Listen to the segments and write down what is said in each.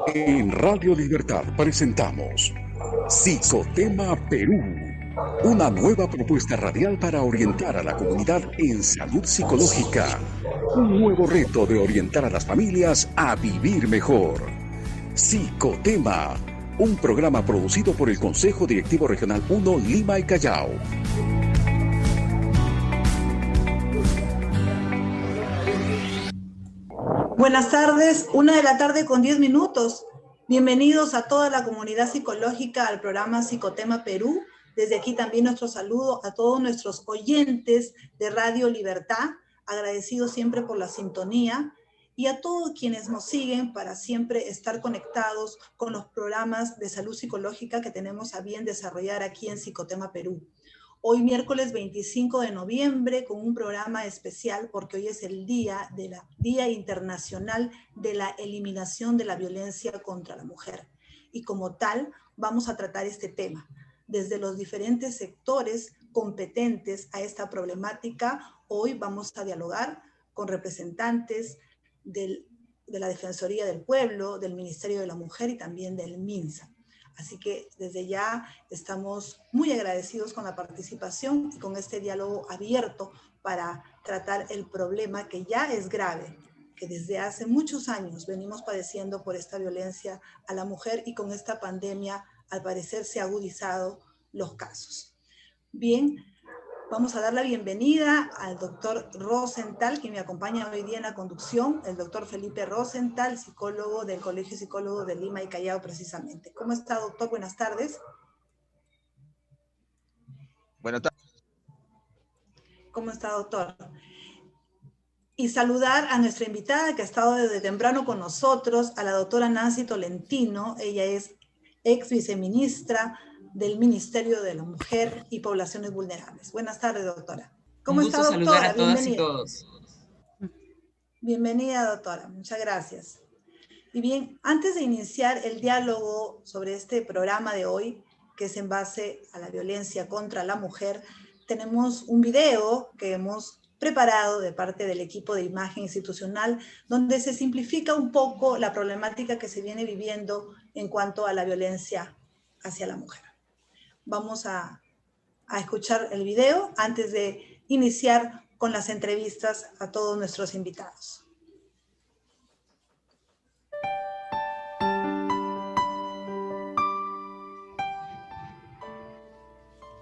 En Radio Libertad presentamos Psicotema Perú, una nueva propuesta radial para orientar a la comunidad en salud psicológica. Un nuevo reto de orientar a las familias a vivir mejor. Psicotema, un programa producido por el Consejo Directivo Regional 1 Lima y Callao. Buenas tardes, 1 de la tarde con 10 minutos. Bienvenidos a toda la comunidad psicológica al programa Psicotema Perú. Desde aquí también nuestro saludo a todos nuestros oyentes de Radio Libertad, agradecidos siempre por la sintonía, y a todos quienes nos siguen para siempre estar conectados con los programas de salud psicológica que tenemos a bien desarrollar aquí en Psicotema Perú. Hoy miércoles 25 de noviembre con un programa especial porque hoy es el Día Internacional de la Eliminación de la Violencia contra la Mujer. Y como tal, vamos a tratar este tema desde los diferentes sectores competentes a esta problemática. Hoy vamos a dialogar con representantes de la Defensoría del Pueblo, del Ministerio de la Mujer y también del MINSA. Así que desde ya estamos muy agradecidos con la participación y con este diálogo abierto para tratar el problema que ya es grave, que desde hace muchos años venimos padeciendo por esta violencia a la mujer y con esta pandemia al parecer se ha agudizado los casos. Bien, vamos a dar la bienvenida al doctor Rosenthal, que me acompaña hoy día en la conducción, el doctor Felipe Rosenthal, psicólogo del Colegio Psicólogo de Lima y Callao precisamente. ¿Cómo está, doctor? Buenas tardes. Buenas tardes. ¿Cómo está, doctor? Y saludar a nuestra invitada que ha estado desde temprano con nosotros, a la doctora Nancy Tolentino. Ella es ex viceministra del Ministerio de la Mujer y Poblaciones Vulnerables. Buenas tardes, doctora. ¿Cómo está, doctora? Saludar a todas y todos. Bienvenida, doctora. Muchas gracias. Y bien, antes de iniciar el diálogo sobre este programa de hoy, que es en base a la violencia contra la mujer, tenemos un video que hemos preparado de parte del equipo de imagen institucional, donde se simplifica un poco la problemática que se viene viviendo en cuanto a la violencia hacia la mujer. Vamos a escuchar el video antes de iniciar con las entrevistas a todos nuestros invitados.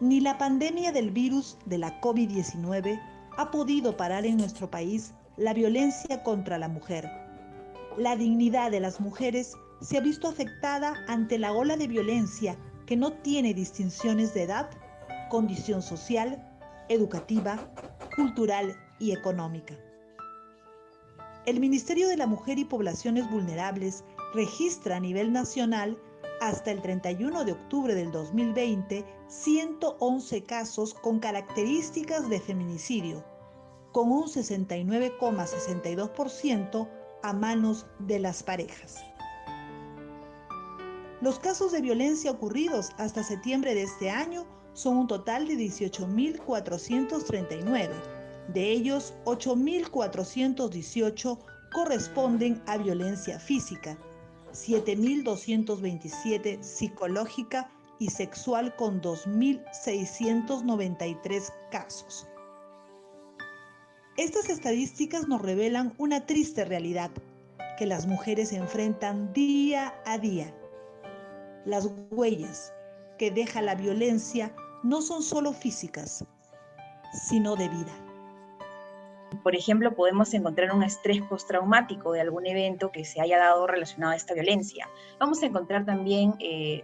Ni la pandemia del virus de la COVID-19 ha podido parar en nuestro país la violencia contra la mujer. La dignidad de las mujeres se ha visto afectada ante la ola de violencia que no tiene distinciones de edad, condición social, educativa, cultural y económica. El Ministerio de la Mujer y Poblaciones Vulnerables registra a nivel nacional hasta el 31 de octubre del 2020 111 casos con características de feminicidio, con un 69,62% a manos de las parejas. Los casos de violencia ocurridos hasta septiembre de este año son un total de 18.439. De ellos, 8.418 corresponden a violencia física, 7.227 psicológica y sexual con 2.693 casos. Estas estadísticas nos revelan una triste realidad que las mujeres enfrentan día a día. Las huellas que deja la violencia no son solo físicas, sino de vida. Por ejemplo, podemos encontrar un estrés postraumático de algún evento que se haya dado relacionado a esta violencia. Vamos a encontrar también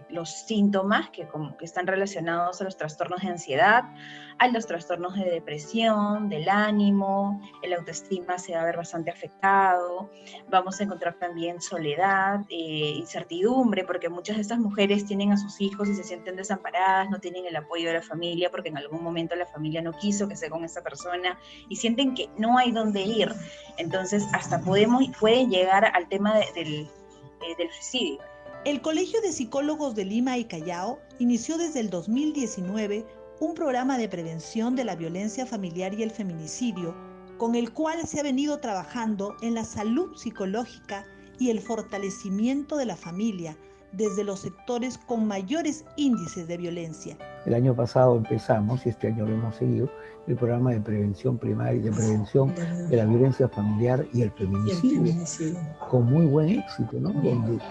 los síntomas que están relacionados a los trastornos de ansiedad, a los trastornos de depresión, del ánimo, el autoestima se va a ver bastante afectado. Vamos a encontrar también soledad, incertidumbre, porque muchas de estas mujeres tienen a sus hijos y se sienten desamparadas, no tienen el apoyo de la familia porque en algún momento la familia no quiso que esté con esa persona y sienten que no hay dónde ir. Entonces hasta puede llegar al tema del suicidio. El Colegio de Psicólogos de Lima y Callao inició desde el 2019 un programa de prevención de la violencia familiar y el feminicidio, con el cual se ha venido trabajando en la salud psicológica y el fortalecimiento de la familia desde los sectores con mayores índices de violencia. El año pasado empezamos, y este año lo hemos seguido, el programa de prevención primaria, de prevención de la violencia familiar y el feminicidio, con muy buen éxito, ¿no? Donde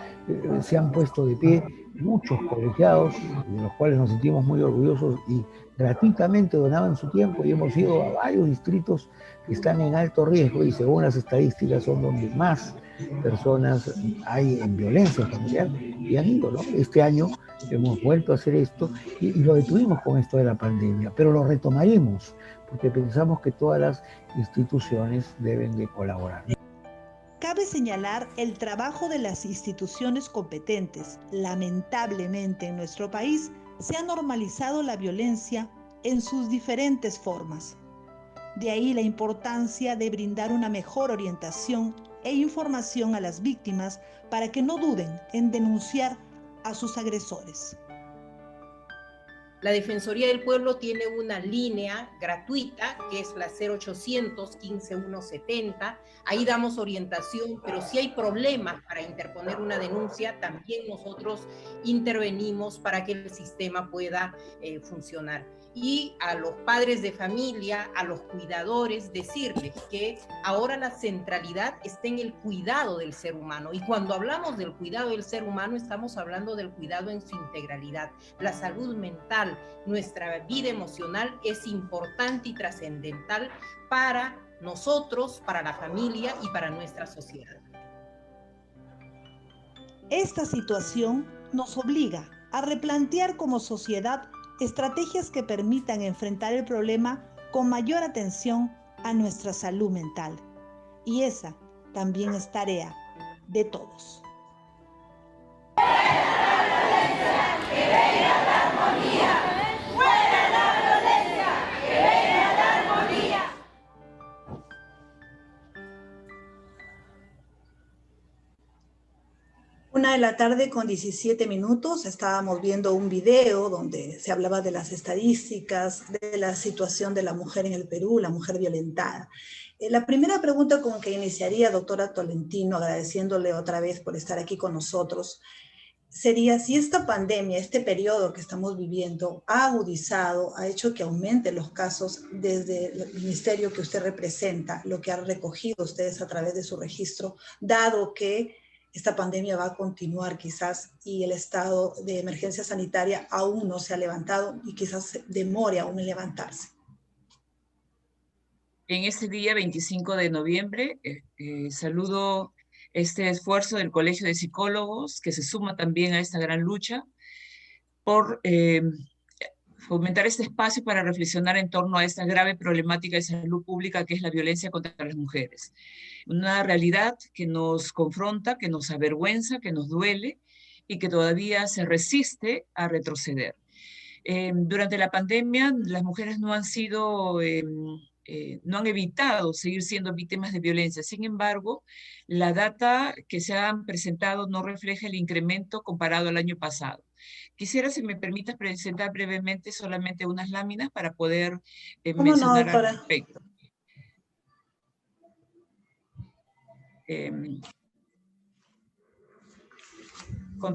se han puesto de pie muchos colegiados, de los cuales nos sentimos muy orgullosos y gratuitamente donaban su tiempo, y hemos ido a varios distritos que están en alto riesgo y según las estadísticas son donde más personas hay en violencia familiar, y han ido, ¿no? Este año hemos vuelto a hacer esto y lo detuvimos con esto de la pandemia, pero lo retomaremos porque pensamos que todas las instituciones deben de colaborar. Cabe señalar el trabajo de las instituciones competentes. Lamentablemente en nuestro país se ha normalizado la violencia en sus diferentes formas. De ahí la importancia de brindar una mejor orientación e información a las víctimas para que no duden en denunciar a sus agresores. La Defensoría del Pueblo tiene una línea gratuita que es la 0800 15 170. Ahí damos orientación, pero si hay problemas para interponer una denuncia, también nosotros intervenimos para que el sistema pueda funcionar. Y a los padres de familia, a los cuidadores, decirles que ahora la centralidad está en el cuidado del ser humano. Y cuando hablamos del cuidado del ser humano, estamos hablando del cuidado en su integralidad. La salud mental, nuestra vida emocional es importante y trascendental para nosotros, para la familia y para nuestra sociedad. Esta situación nos obliga a replantear como sociedad estrategias que permitan enfrentar el problema con mayor atención a nuestra salud mental. Y esa también es tarea de todos. Una de la tarde con 17 minutos, estábamos viendo un video donde se hablaba de las estadísticas, de la situación de la mujer en el Perú, la mujer violentada. La primera pregunta con que iniciaría, doctora Tolentino, agradeciéndole otra vez por estar aquí con nosotros, sería si esta pandemia, este periodo que estamos viviendo, ha agudizado, ha hecho que aumenten los casos desde el ministerio que usted representa, lo que han recogido ustedes a través de su registro, dado que esta pandemia va a continuar quizás y el estado de emergencia sanitaria aún no se ha levantado y quizás demore aún en levantarse. En este día, 25 de noviembre, saludo este esfuerzo del Colegio de Psicólogos, que se suma también a esta gran lucha, por fomentar este espacio para reflexionar en torno a esta grave problemática de salud pública que es la violencia contra las mujeres. Una realidad que nos confronta, que nos avergüenza, que nos duele y que todavía se resiste a retroceder. Durante la pandemia, las mujeres no han sido... no han evitado seguir siendo víctimas de violencia. Sin embargo, la data que se han presentado no refleja el incremento comparado al año pasado. Quisiera, si me permitas, presentar brevemente solamente unas láminas para poder mencionar al respecto.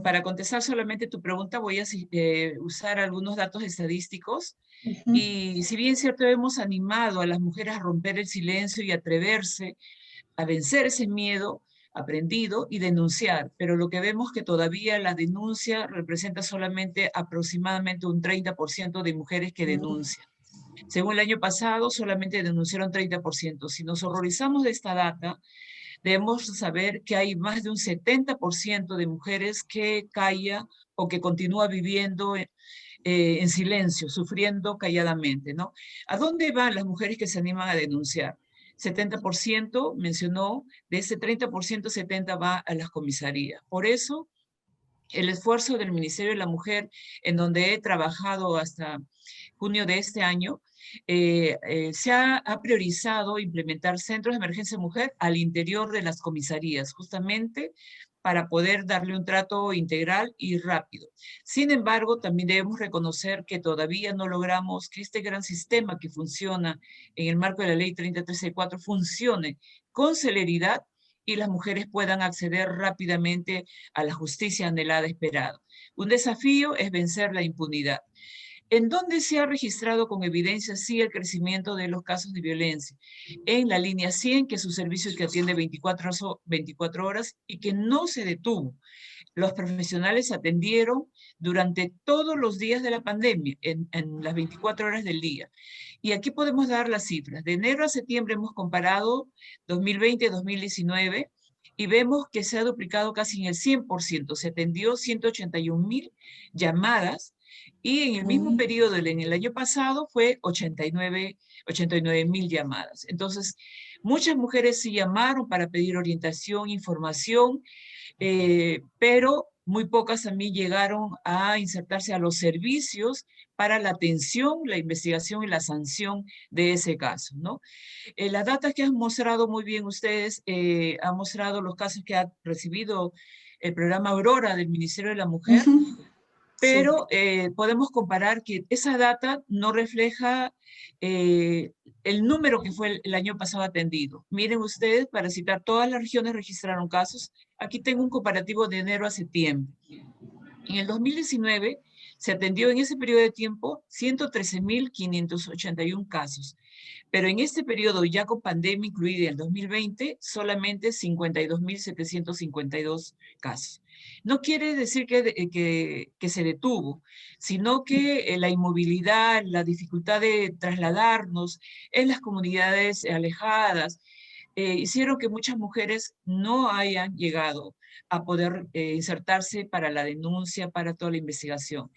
Para contestar solamente tu pregunta, voy a usar algunos datos estadísticos. Y si bien es cierto, hemos animado a las mujeres a romper el silencio y atreverse a vencer ese miedo aprendido y denunciar, pero lo que vemos es que todavía la denuncia representa solamente aproximadamente un 30% de mujeres que denuncian. Según el año pasado, solamente denunciaron 30%. Si nos horrorizamos de esta data, debemos saber que hay más de un 70% de mujeres que calla o que continúa viviendo en silencio, sufriendo calladamente, ¿no? ¿A dónde van las mujeres que se animan a denunciar? 70% mencionó, de ese 30%, 70% va a las comisarías. Por eso, el esfuerzo del Ministerio de la Mujer, en donde he trabajado hasta junio de este año, se ha priorizado implementar centros de emergencia mujer al interior de las comisarías, justamente para poder darle un trato integral y rápido. Sin embargo, también debemos reconocer que todavía no logramos que este gran sistema que funciona en el marco de la Ley 3364 funcione con celeridad y las mujeres puedan acceder rápidamente a la justicia anhelada, esperada. Un desafío es vencer la impunidad. ¿En dónde se ha registrado con evidencia sí el crecimiento de los casos de violencia? En la línea 100, que es un servicio que atiende 24 horas y que no se detuvo. Los profesionales atendieron durante todos los días de la pandemia, en las 24 horas del día. Y aquí podemos dar las cifras. De enero a septiembre hemos comparado 2020-2019 y vemos que se ha duplicado casi en el 100%. Se atendió 181.000 llamadas y en el mismo periodo, en el año pasado, fue 89.000 llamadas. Entonces, muchas mujeres sí llamaron para pedir orientación, información, pero muy pocas también llegaron a insertarse a los servicios para la atención, la investigación y la sanción de ese caso, ¿no? Las datas que han mostrado muy bien ustedes, han mostrado los casos que ha recibido el programa Aurora del Ministerio de la Mujer, pero podemos comparar que esa data no refleja el número que fue el año pasado atendido. Miren ustedes, para citar, todas las regiones registraron casos. Aquí tengo un comparativo de enero a septiembre. En el 2019 se atendió en ese periodo de tiempo 113.581 casos, pero en este periodo, ya con pandemia incluida en el 2020, solamente 52.752 casos. No quiere decir que se detuvo, sino que la inmovilidad, la dificultad de trasladarnos en las comunidades alejadas, hicieron que muchas mujeres no hayan llegado a poder insertarse para la denuncia, para toda la investigación.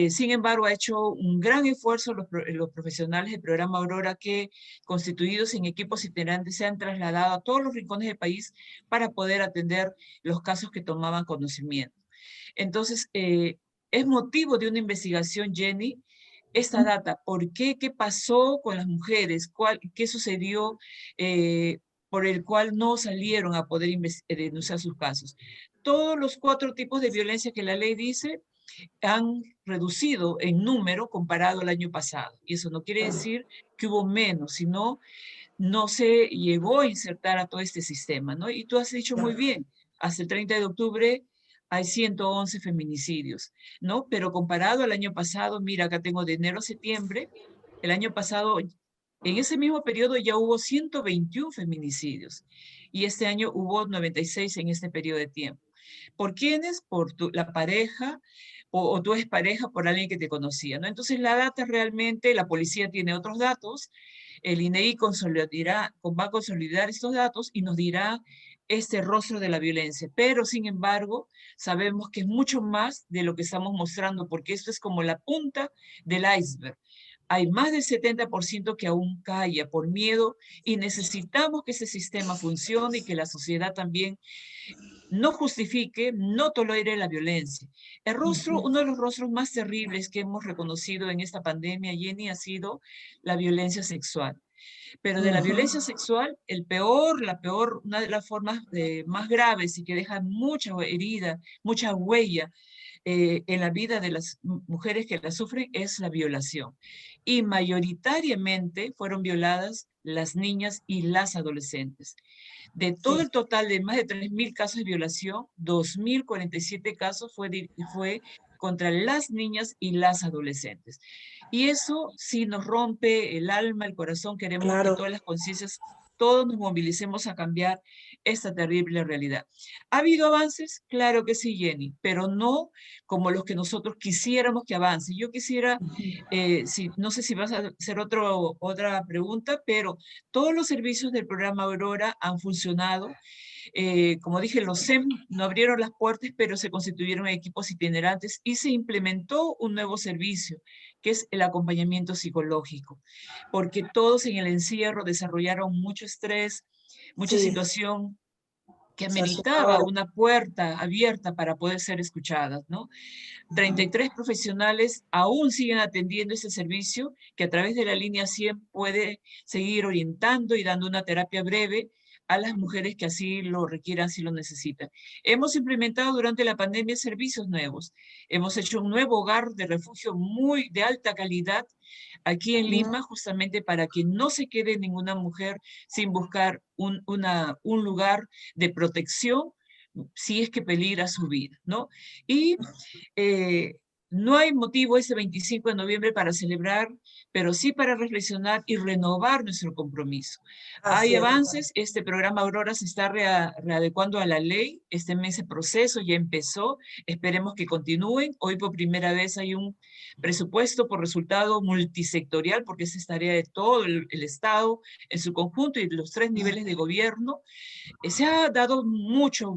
Sin embargo, ha hecho un gran esfuerzo los profesionales del programa Aurora que, constituidos en equipos itinerantes, se han trasladado a todos los rincones del país para poder atender los casos que tomaban conocimiento. Entonces, es motivo de una investigación, Jenny, esta data. ¿Por qué? ¿Qué pasó con las mujeres? ¿Qué sucedió por el cual no salieron a poder denunciar sus casos? Todos los 4 tipos de violencia que la ley dice han reducido en número comparado al año pasado. Y eso no quiere decir que hubo menos, sino no se llegó a insertar a todo este sistema, ¿no? Y tú has dicho muy bien, hasta el 30 de octubre hay 111 feminicidios, ¿no? Pero comparado al año pasado, mira, acá tengo de enero a septiembre, el año pasado, en ese mismo periodo ya hubo 121 feminicidios, y este año hubo 96 en este periodo de tiempo. ¿Por quiénes? Por la pareja, o tú eres pareja por alguien que te conocía, ¿no? Entonces la data realmente, la policía tiene otros datos, el INEI va a consolidar estos datos y nos dirá este rostro de la violencia, pero sin embargo sabemos que es mucho más de lo que estamos mostrando, porque esto es como la punta del iceberg. Hay más del 70% que aún calla por miedo y necesitamos que ese sistema funcione y que la sociedad también no justifique, no tolere la violencia. El rostro, uno de los rostros más terribles que hemos reconocido en esta pandemia, Jenny, ha sido la violencia sexual. Pero de la violencia sexual, una de las formas más graves y que deja mucha herida, mucha huella en la vida de las mujeres que la sufren es la violación. Y mayoritariamente fueron violadas las niñas y las adolescentes. De todo el total de más de 3.000 casos de violación, 2.047 casos fue contra las niñas y las adolescentes. Y eso sí nos rompe el alma, el corazón. Queremos que todas las conciencias, todos nos movilicemos a cambiar esta terrible realidad. ¿Ha habido avances? Claro que sí, Jenny, pero no como los que nosotros quisiéramos que avance. Yo quisiera, no sé si vas a hacer otra pregunta, pero todos los servicios del programa Aurora han funcionado. Como dije, los SEM no abrieron las puertas, pero se constituyeron equipos itinerantes y se implementó un nuevo servicio, que es el acompañamiento psicológico, porque todos en el encierro desarrollaron mucho estrés, mucha situación que ameritaba una puerta abierta para poder ser escuchadas, ¿no? 33 profesionales aún siguen atendiendo ese servicio, que a través de la línea 100 puede seguir orientando y dando una terapia breve a las mujeres que así lo requieran, si lo necesitan. Hemos implementado durante la pandemia servicios nuevos. Hemos hecho un nuevo hogar de refugio muy de alta calidad aquí en Lima, justamente para que no se quede ninguna mujer sin buscar un lugar de protección si es que peligra su vida, ¿no? Y eh, no hay motivo ese 25 de noviembre para celebrar, pero sí para reflexionar y renovar nuestro compromiso. Hay Así es, doctora. avances, este programa Aurora se está readecuando a la ley, ese proceso ya empezó, esperemos que continúen. Hoy por primera vez hay un presupuesto por resultado multisectorial, porque esa es tarea de todo el Estado en su conjunto y de los 3 niveles de gobierno. Se ha dado mucho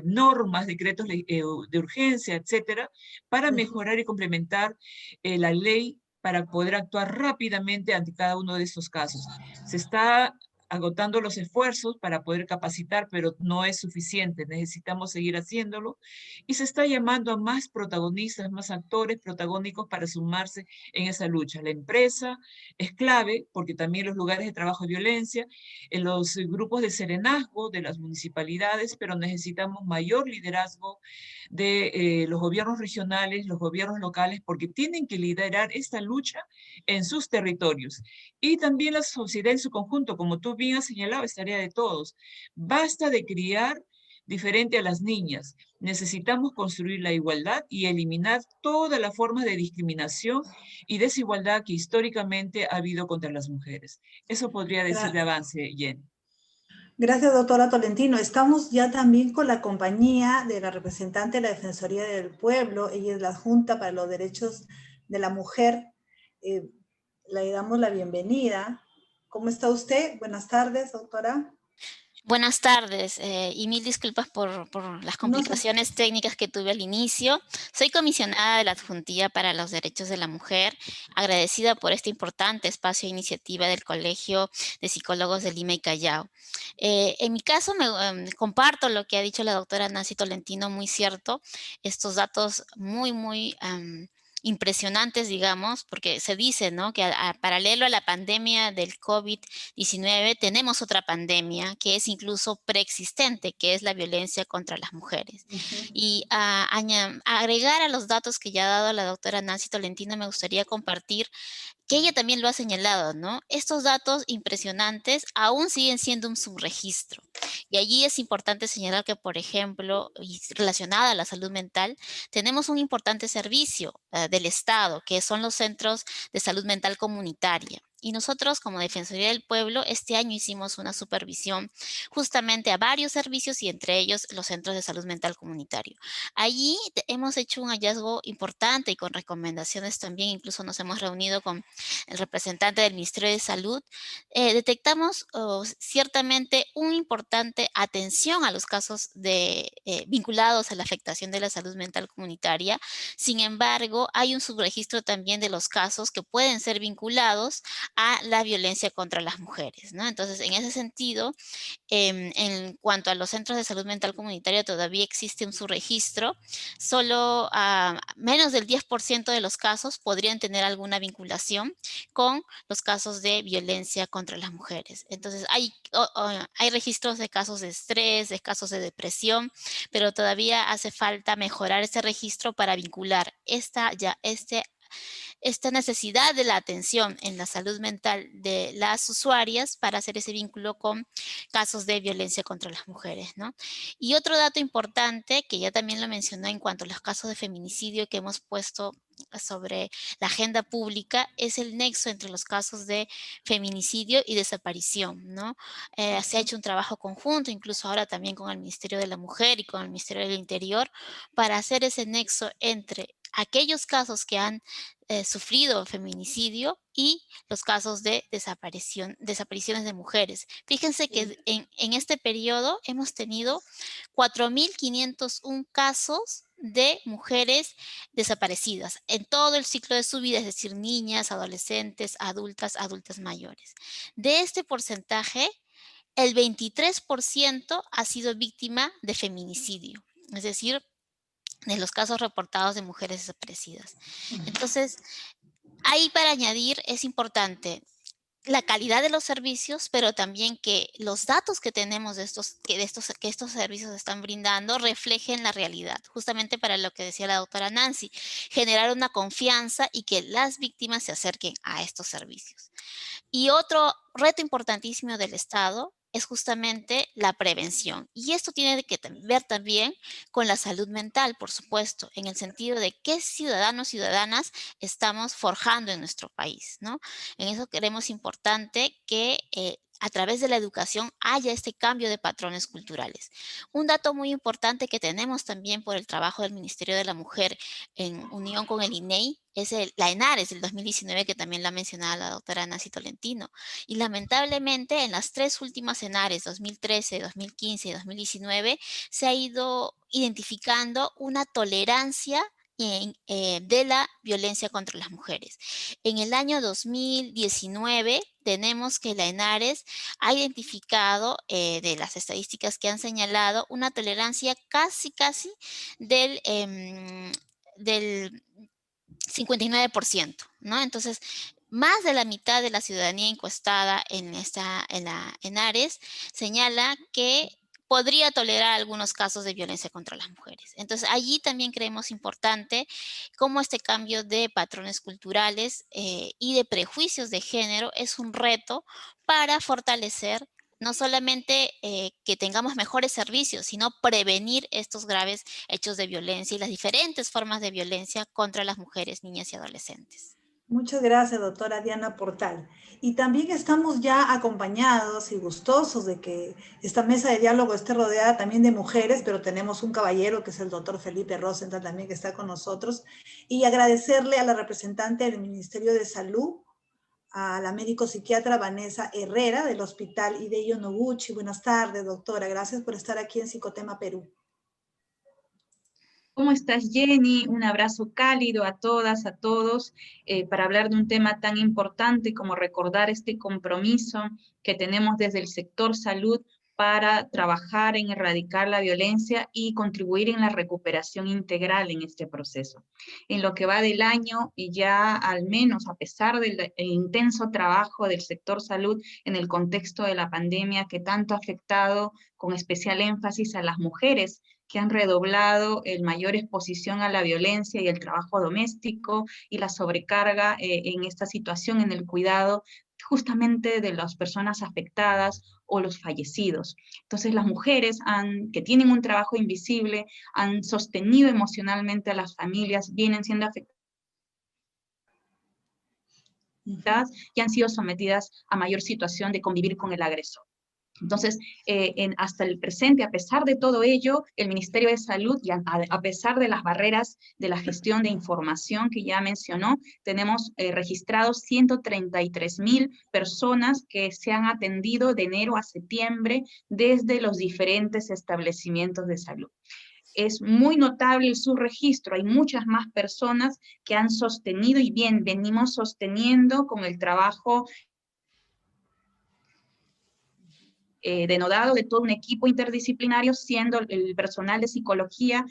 normas, decretos de urgencia, etcétera, para mejorar y complementar la ley para poder actuar rápidamente ante cada uno de estos casos. Se está agotando los esfuerzos para poder capacitar, pero no es suficiente, necesitamos seguir haciéndolo, y se está llamando a más protagonistas, más actores protagónicos para sumarse en esa lucha. La empresa es clave, porque también los lugares de trabajo de violencia, en los grupos de serenazgo de las municipalidades, pero necesitamos mayor liderazgo de los gobiernos regionales, los gobiernos locales, porque tienen que liderar esta lucha en sus territorios. Y también la sociedad en su conjunto, como tú bien has señalado, es tarea de todos. Basta de criar diferente a las niñas. Necesitamos construir la igualdad y eliminar todas las formas de discriminación y desigualdad que históricamente ha habido contra las mujeres. Eso podría decir de avance, Jenny. Gracias, doctora Tolentino. Estamos ya también con la compañía de la representante de la Defensoría del Pueblo. Ella es la Junta para los Derechos de la Mujer. Le damos la bienvenida. ¿Cómo está usted? Buenas tardes, doctora. Buenas tardes y mil disculpas por las complicaciones técnicas que tuve al inicio. Soy comisionada de la Adjuntía para los Derechos de la Mujer, agradecida por este importante espacio e iniciativa del Colegio de Psicólogos de Lima y Callao. En mi caso, comparto lo que ha dicho la doctora Nancy Tolentino, muy cierto, estos datos muy impresionantes, digamos, porque se dice, ¿no?, que paralelo a la pandemia del COVID-19 tenemos otra pandemia que es incluso preexistente, que es la violencia contra las mujeres. Y agregar a los datos que ya ha dado la doctora Nancy Tolentino, me gustaría compartir que ella también lo ha señalado, ¿no? Estos datos impresionantes aún siguen siendo un subregistro. Y allí es importante señalar que, por ejemplo, y relacionada a la salud mental, tenemos un importante servicio del Estado, que son los centros de salud mental comunitaria. Y nosotros, como Defensoría del Pueblo, este año hicimos una supervisión justamente a varios servicios y entre ellos los centros de salud mental comunitario. Allí hemos hecho un hallazgo importante y con recomendaciones también, incluso nos hemos reunido con el representante del Ministerio de Salud. Detectamos ciertamente una importante atención a los casos vinculados a la afectación de la salud mental comunitaria. Sin embargo, hay un subregistro también de los casos que pueden ser vinculados a la violencia contra las mujeres, ¿no? Entonces, en ese sentido, en cuanto a los centros de salud mental comunitaria, todavía existe un subregistro. Solo menos del 10% de los casos podrían tener alguna vinculación con los casos de violencia contra las mujeres. Entonces, hay registros de casos de estrés, de casos de depresión, pero todavía hace falta mejorar ese registro para vincular esta necesidad de la atención en la salud mental de las usuarias para hacer ese vínculo con casos de violencia contra las mujeres, ¿no? Y otro dato importante que ya también lo mencionó en cuanto a los casos de feminicidio que hemos puesto sobre la agenda pública es el nexo entre los casos de feminicidio y desaparición, ¿no? Se ha hecho un trabajo conjunto, incluso ahora también con el Ministerio de la Mujer y con el Ministerio del Interior, para hacer ese nexo entre aquellos casos que han sufrido feminicidio y los casos de desapariciones de mujeres. Fíjense que en este periodo hemos tenido 4.501 casos de mujeres desaparecidas en todo el ciclo de su vida, es decir, niñas, adolescentes, adultas mayores. De este porcentaje, el 23% ha sido víctima de feminicidio, es decir, de los casos reportados de mujeres desaparecidas. Entonces, ahí para añadir es importante la calidad de los servicios, pero también que los datos que tenemos de que estos servicios están brindando reflejen la realidad, justamente para lo que decía la doctora Nancy, generar una confianza y que las víctimas se acerquen a estos servicios. Y otro reto importantísimo del Estado es justamente la prevención. Y esto tiene que ver también con la salud mental, por supuesto, en el sentido de qué ciudadanos y ciudadanas estamos forjando en nuestro país, ¿no? En eso creemos importante que a través de la educación haya este cambio de patrones culturales. Un dato muy importante que tenemos también por el trabajo del Ministerio de la Mujer en unión con el INEI es la ENARES del 2019, que también la mencionaba la doctora Nancy Tolentino. Y lamentablemente en las 3 últimas ENARES, 2013, 2015 y 2019, se ha ido identificando una tolerancia de la violencia contra las mujeres. En el año 2019 tenemos que la ENARES ha identificado, de las estadísticas que han señalado, una tolerancia casi del 59%, ¿no? Entonces, más de la mitad de la ciudadanía encuestada en la ENARES señala que podría tolerar algunos casos de violencia contra las mujeres. Entonces, allí también creemos importante cómo este cambio de patrones culturales y de prejuicios de género es un reto para fortalecer no solamente que tengamos mejores servicios, sino prevenir estos graves hechos de violencia y las diferentes formas de violencia contra las mujeres, niñas y adolescentes. Muchas gracias, doctora Diana Portal. Y también estamos ya acompañados y gustosos de que esta mesa de diálogo esté rodeada también de mujeres, pero tenemos un caballero que es el doctor Felipe Rosenthal también que está con nosotros. Y agradecerle a la representante del Ministerio de Salud, a la médico psiquiatra Vanessa Herrera del Hospital Hideo Noguchi. Buenas tardes, doctora. Gracias por estar aquí en Psicotema Perú. ¿Cómo estás, Jenny? Un abrazo cálido a todas, a todos, para hablar de un tema tan importante como recordar este compromiso que tenemos desde el sector salud para trabajar en erradicar la violencia y contribuir en la recuperación integral en este proceso. En lo que va del año, y ya al menos a pesar del intenso trabajo del sector salud en el contexto de la pandemia que tanto ha afectado, con especial énfasis a las mujeres, que han redoblado el mayor exposición a la violencia y el trabajo doméstico y la sobrecarga en esta situación, en el cuidado justamente de las personas afectadas o los fallecidos. Entonces las mujeres que tienen un trabajo invisible, han sostenido emocionalmente a las familias, vienen siendo afectadas y han sido sometidas a mayor situación de convivir con el agresor. Entonces, hasta el presente, a pesar de todo ello, el Ministerio de Salud, y a pesar de las barreras de la gestión de información que ya mencionó, tenemos registrados 133,000 personas que se han atendido de enero a septiembre desde los diferentes establecimientos de salud. Es muy notable el subregistro, hay muchas más personas que han sostenido, y bien, venimos sosteniendo con el trabajo denodado de todo un equipo interdisciplinario, siendo el personal de psicología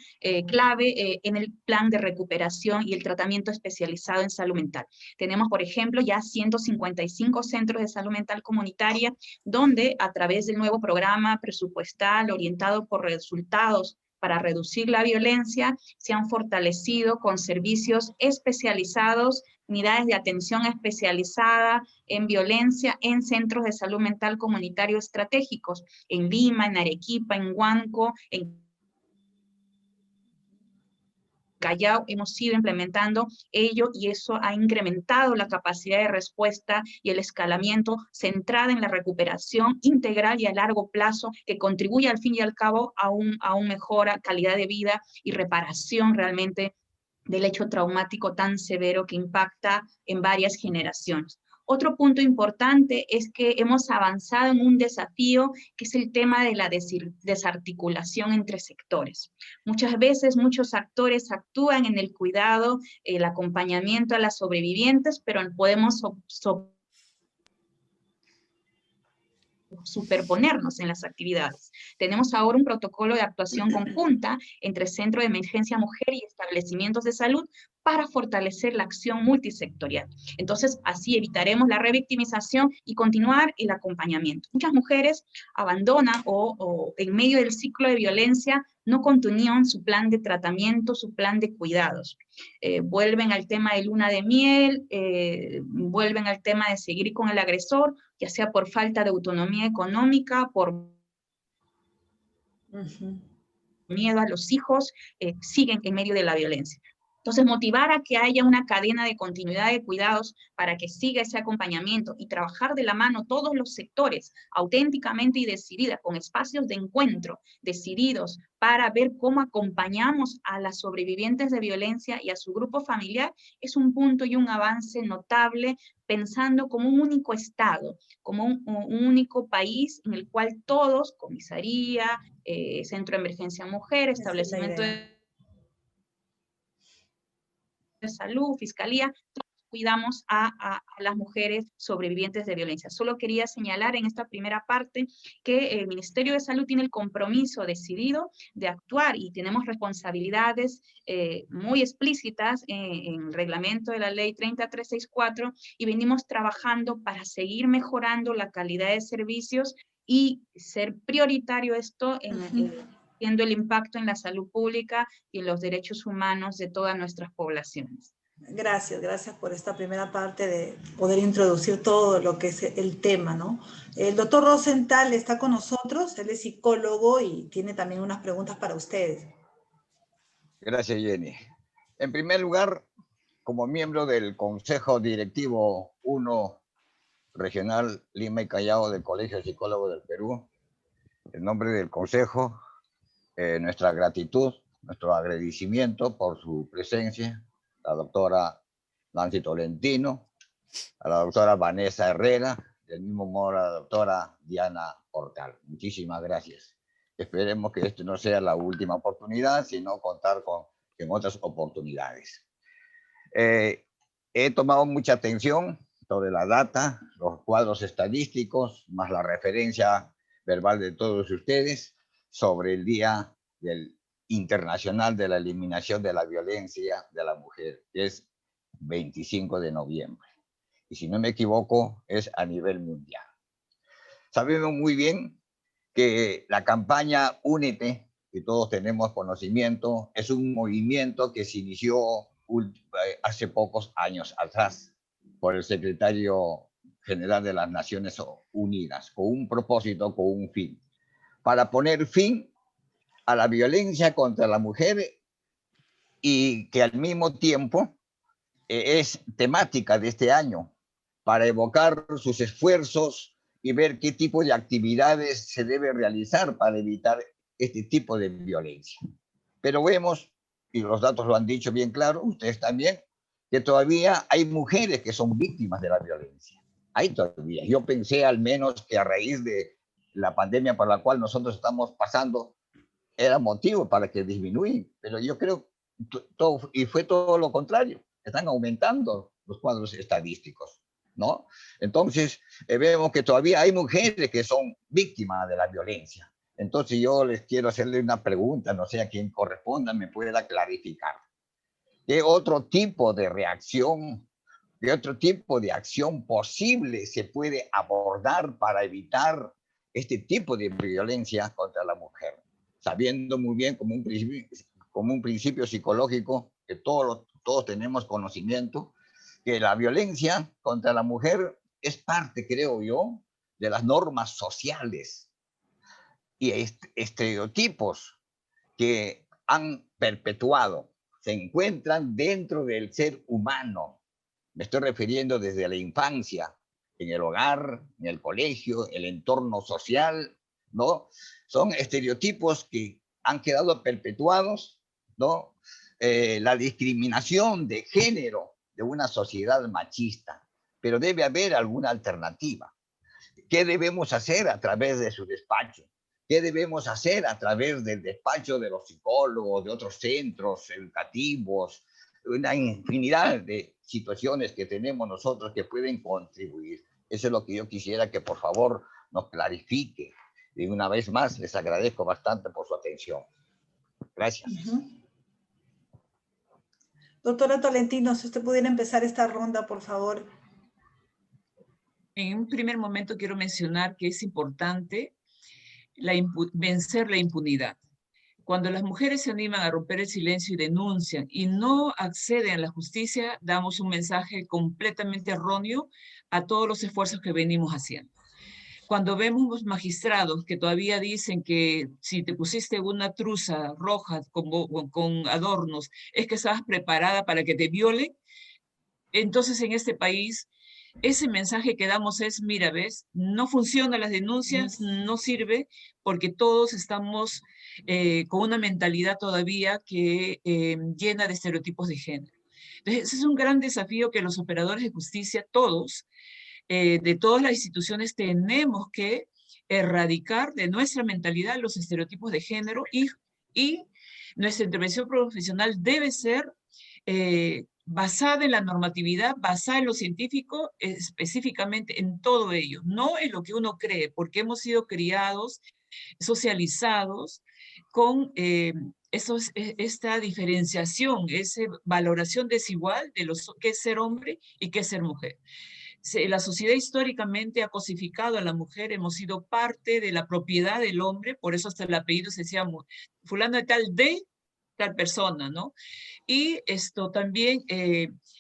clave en el plan de recuperación y el tratamiento especializado en salud mental. Tenemos, por ejemplo, ya 155 centros de salud mental comunitaria, donde a través del nuevo programa presupuestal orientado por resultados para reducir la violencia, se han fortalecido con servicios especializados, unidades de atención especializada en violencia en centros de salud mental comunitario estratégicos, en Lima, en Arequipa, en Huánuco, en Callao. Hemos ido implementando ello y eso ha incrementado la capacidad de respuesta y el escalamiento centrada en la recuperación integral y a largo plazo, que contribuye al fin y al cabo a un mejora calidad de vida y reparación realmente del hecho traumático tan severo que impacta en varias generaciones. Otro punto importante es que hemos avanzado en un desafío que es el tema de la desarticulación entre sectores. Muchas veces muchos actores actúan en el cuidado, el acompañamiento a las sobrevivientes, pero podemos superponernos en las actividades. Tenemos ahora un protocolo de actuación conjunta entre Centro de Emergencia Mujer y establecimientos de salud para fortalecer la acción multisectorial. Entonces, así evitaremos la revictimización y continuar el acompañamiento. Muchas mujeres abandonan o en medio del ciclo de violencia no continúan su plan de tratamiento, su plan de cuidados. Vuelven al tema de luna de miel, vuelven al tema de seguir con el agresor, ya sea por falta de autonomía económica, por miedo a los hijos, siguen en medio de la violencia. Entonces, motivar a que haya una cadena de continuidad de cuidados para que siga ese acompañamiento y trabajar de la mano todos los sectores auténticamente y decidida, con espacios de encuentro decididos para ver cómo acompañamos a las sobrevivientes de violencia y a su grupo familiar, es un punto y un avance notable, pensando como un único Estado, como un único país en el cual todos, comisaría, Centro de Emergencia Mujer, establecimiento de salud, fiscalía, todos cuidamos a las mujeres sobrevivientes de violencia. Solo quería señalar en esta primera parte que el Ministerio de Salud tiene el compromiso decidido de actuar y tenemos responsabilidades muy explícitas en el reglamento de la ley 30364 y venimos trabajando para seguir mejorando la calidad de servicios y ser prioritario esto viendo el impacto en la salud pública y en los derechos humanos de todas nuestras poblaciones. Gracias, gracias por esta primera parte de poder introducir todo lo que es el tema, ¿no? El doctor Rosenthal está con nosotros, él es psicólogo y tiene también unas preguntas para ustedes. Gracias, Jenny. En primer lugar, como miembro del Consejo Directivo 1 Regional Lima y Callao del Colegio de Psicólogos del Perú, en nombre del Consejo, nuestra gratitud, nuestro agradecimiento por su presencia, la doctora Nancy Tolentino, a la doctora Vanessa Herrera, del mismo modo a la doctora Diana Portal. Muchísimas gracias. Esperemos que esto no sea la última oportunidad, sino contar en otras oportunidades. He tomado mucha atención sobre la data, los cuadros estadísticos, más la referencia verbal de todos ustedes sobre el Día Internacional de la Eliminación de la Violencia de la Mujer, que es 25 de noviembre. Y si no me equivoco, es a nivel mundial. Sabemos muy bien que la campaña Únete, que todos tenemos conocimiento, es un movimiento que se inició hace pocos años atrás por el secretario general de las Naciones Unidas, con un propósito, con un fin, para poner fin a la violencia contra la mujer y que al mismo tiempo es temática de este año para evocar sus esfuerzos y ver qué tipo de actividades se debe realizar para evitar este tipo de violencia. Pero vemos, y los datos lo han dicho bien claro, ustedes también, que todavía hay mujeres que son víctimas de la violencia. Hay todavía. Yo pensé al menos que a raíz de la pandemia por la cual nosotros estamos pasando, era motivo para que disminuyan, pero yo creo y fue todo lo contrario, están aumentando los cuadros estadísticos, ¿no? Entonces, vemos que todavía hay mujeres que son víctimas de la violencia. Entonces, yo les quiero hacerle una pregunta, no sé a quién corresponda, me pueda clarificar. ¿Qué otro tipo de reacción, qué otro tipo de acción posible se puede abordar para evitar este tipo de violencia contra la mujer? Sabiendo muy bien como un principio psicológico que todos tenemos conocimiento, que la violencia contra la mujer es parte, creo yo, de las normas sociales y estereotipos que han perpetuado, se encuentran dentro del ser humano. Me estoy refiriendo desde la infancia, en el hogar, en el colegio, el entorno social, ¿no? Son estereotipos que han quedado perpetuados, ¿no? La discriminación de género de una sociedad machista, pero debe haber alguna alternativa. ¿Qué debemos hacer a través de su despacho? ¿Qué debemos hacer a través del despacho de los psicólogos, de otros centros educativos? Una infinidad de situaciones que tenemos nosotros que pueden contribuir. Eso es lo que yo quisiera que por favor nos clarifique. Y una vez más, les agradezco bastante por su atención. Gracias. Doctora Tolentino, si usted pudiera empezar esta ronda, por favor. En un primer momento quiero mencionar que es importante vencer la impunidad. Cuando las mujeres se animan a romper el silencio y denuncian y no acceden a la justicia, damos un mensaje completamente erróneo a todos los esfuerzos que venimos haciendo. Cuando vemos magistrados que todavía dicen que si te pusiste una truza roja con adornos, es que estabas preparada para que te violen, entonces en este país ese mensaje que damos es, mira, ves, no funcionan las denuncias, no sirve, porque todos estamos con una mentalidad todavía que llena de estereotipos de género. Entonces, ese es un gran desafío que los operadores de justicia, todos, de todas las instituciones, tenemos que erradicar de nuestra mentalidad los estereotipos de género y nuestra intervención profesional debe ser basada en la normatividad, basada en lo científico, específicamente en todo ello, no en lo que uno cree, porque hemos sido criados, socializados con esta diferenciación, esa valoración desigual de qué es ser hombre y qué es ser mujer. La sociedad históricamente ha cosificado a la mujer, hemos sido parte de la propiedad del hombre, por eso hasta el apellido se decía fulano de tal persona, ¿no? Y esto también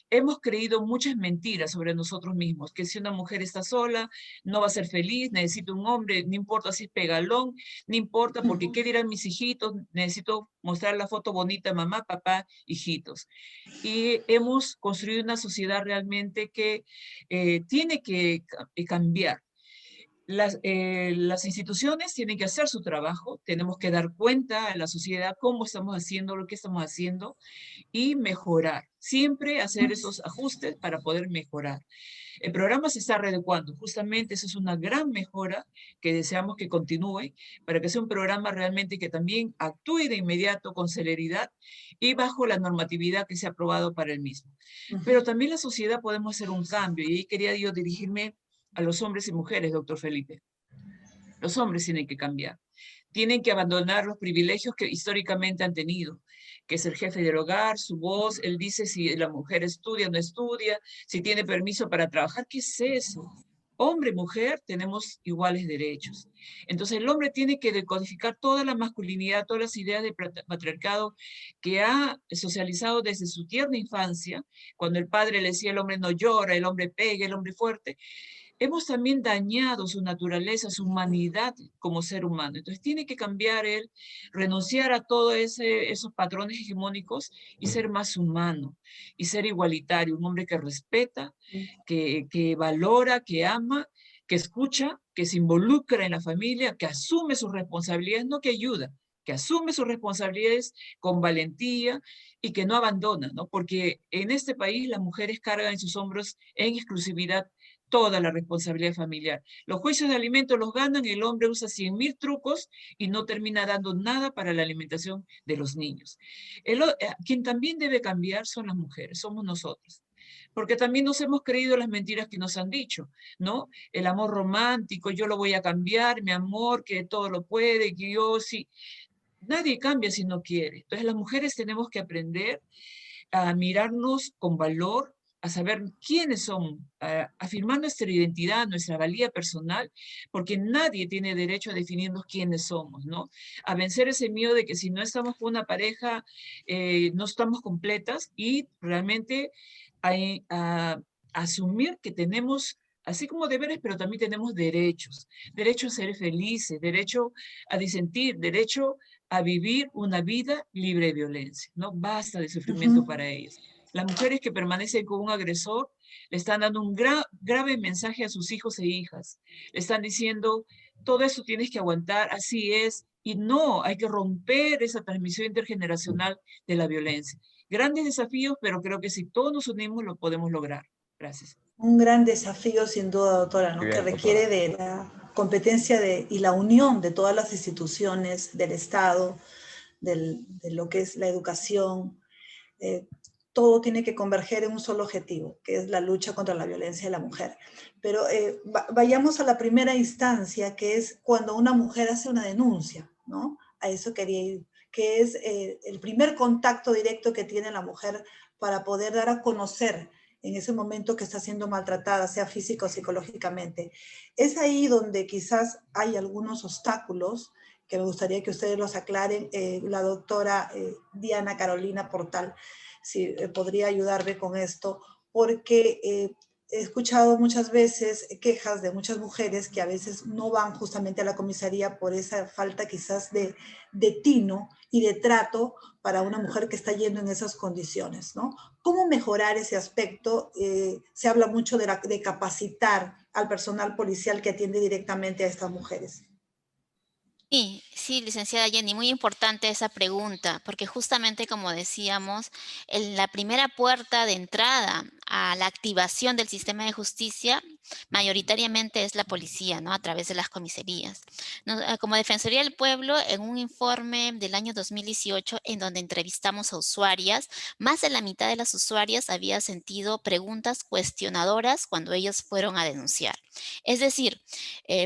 hemos creído muchas mentiras sobre nosotros mismos, que si una mujer está sola, no va a ser feliz, necesita un hombre, no importa si es pegalón, no importa porque qué dirán mis hijitos, necesito mostrar la foto bonita, mamá, papá, hijitos. Y hemos construido una sociedad realmente que tiene que cambiar. Las instituciones tienen que hacer su trabajo, tenemos que dar cuenta a la sociedad cómo estamos haciendo, lo que estamos haciendo y mejorar. Siempre hacer esos ajustes para poder mejorar. El programa se está readecuando, justamente eso es una gran mejora que deseamos que continúe para que sea un programa realmente que también actúe de inmediato con celeridad y bajo la normatividad que se ha aprobado para el mismo. Pero también la sociedad podemos hacer un cambio y ahí quería yo dirigirme a los hombres y mujeres, doctor Felipe. Los hombres tienen que cambiar. Tienen que abandonar los privilegios que históricamente han tenido, que es el jefe del hogar, su voz, él dice si la mujer estudia o no estudia, si tiene permiso para trabajar, ¿qué es eso? Hombre, mujer, tenemos iguales derechos. Entonces el hombre tiene que decodificar toda la masculinidad, todas las ideas de patriarcado que ha socializado desde su tierna infancia, cuando el padre le decía el hombre no llora, el hombre pega, el hombre fuerte. Hemos también dañado su naturaleza, su humanidad como ser humano. Entonces tiene que cambiar él, renunciar a todos esos patrones hegemónicos y ser más humano, y ser igualitario, un hombre que respeta, que valora, que ama, que escucha, que se involucra en la familia, que asume sus responsabilidades, no que ayuda, que asume sus responsabilidades con valentía y que no abandona, ¿no? Porque en este país las mujeres cargan en sus hombros en exclusividad toda la responsabilidad familiar. Los juicios de alimentos los ganan, el hombre usa 100.000 trucos y no termina dando nada para la alimentación de los niños. Quien también debe cambiar son las mujeres, somos nosotros. Porque también nos hemos creído las mentiras que nos han dicho, ¿no? El amor romántico, yo lo voy a cambiar, mi amor, que todo lo puede, que yo sí. Nadie cambia si no quiere. Entonces las mujeres tenemos que aprender a mirarnos con valor, a saber quiénes somos, a afirmar nuestra identidad, nuestra valía personal, porque nadie tiene derecho a definirnos quiénes somos, ¿no? A vencer ese miedo de que si no estamos con una pareja, no estamos completas y realmente a asumir que tenemos, así como deberes, pero también tenemos derechos. Derecho a ser felices, derecho a disentir, derecho a vivir una vida libre de violencia, ¿no? Basta de sufrimiento para ellas. Las mujeres que permanecen con un agresor le están dando un grave mensaje a sus hijos e hijas. Le están diciendo, todo eso tienes que aguantar, así es, y no, hay que romper esa transmisión intergeneracional de la violencia. Grandes desafíos, pero creo que si todos nos unimos lo podemos lograr. Gracias. Un gran desafío, sin duda, doctora, ¿no? Bien, que requiere doctora. de la competencia y la unión de todas las instituciones, del Estado, de lo que es la educación. todo tiene que converger en un solo objetivo, que es la lucha contra la violencia de la mujer. Pero vayamos a la primera instancia, que es cuando una mujer hace una denuncia, ¿no? A eso quería ir, que es el primer contacto directo que tiene la mujer para poder dar a conocer en ese momento que está siendo maltratada, sea físico o psicológicamente. Es ahí donde quizás hay algunos obstáculos que me gustaría que ustedes los aclaren. La doctora Diana Carolina Portal, si podría ayudarme con esto, porque he escuchado muchas veces quejas de muchas mujeres que a veces no van justamente a la comisaría por esa falta quizás de tino y de trato para una mujer que está yendo en esas condiciones, ¿no? ¿Cómo mejorar ese aspecto? Se habla mucho de capacitar al personal policial que atiende directamente a estas mujeres. Sí, sí, licenciada Jenny, muy importante esa pregunta, porque justamente como decíamos, la primera puerta de entrada a la activación del sistema de justicia mayoritariamente es la policía, ¿no? A través de las comisarías. Como Defensoría del Pueblo, en un informe del año 2018, en donde entrevistamos a usuarias, más de la mitad de las usuarias había sentido preguntas cuestionadoras cuando ellas fueron a denunciar. Es decir,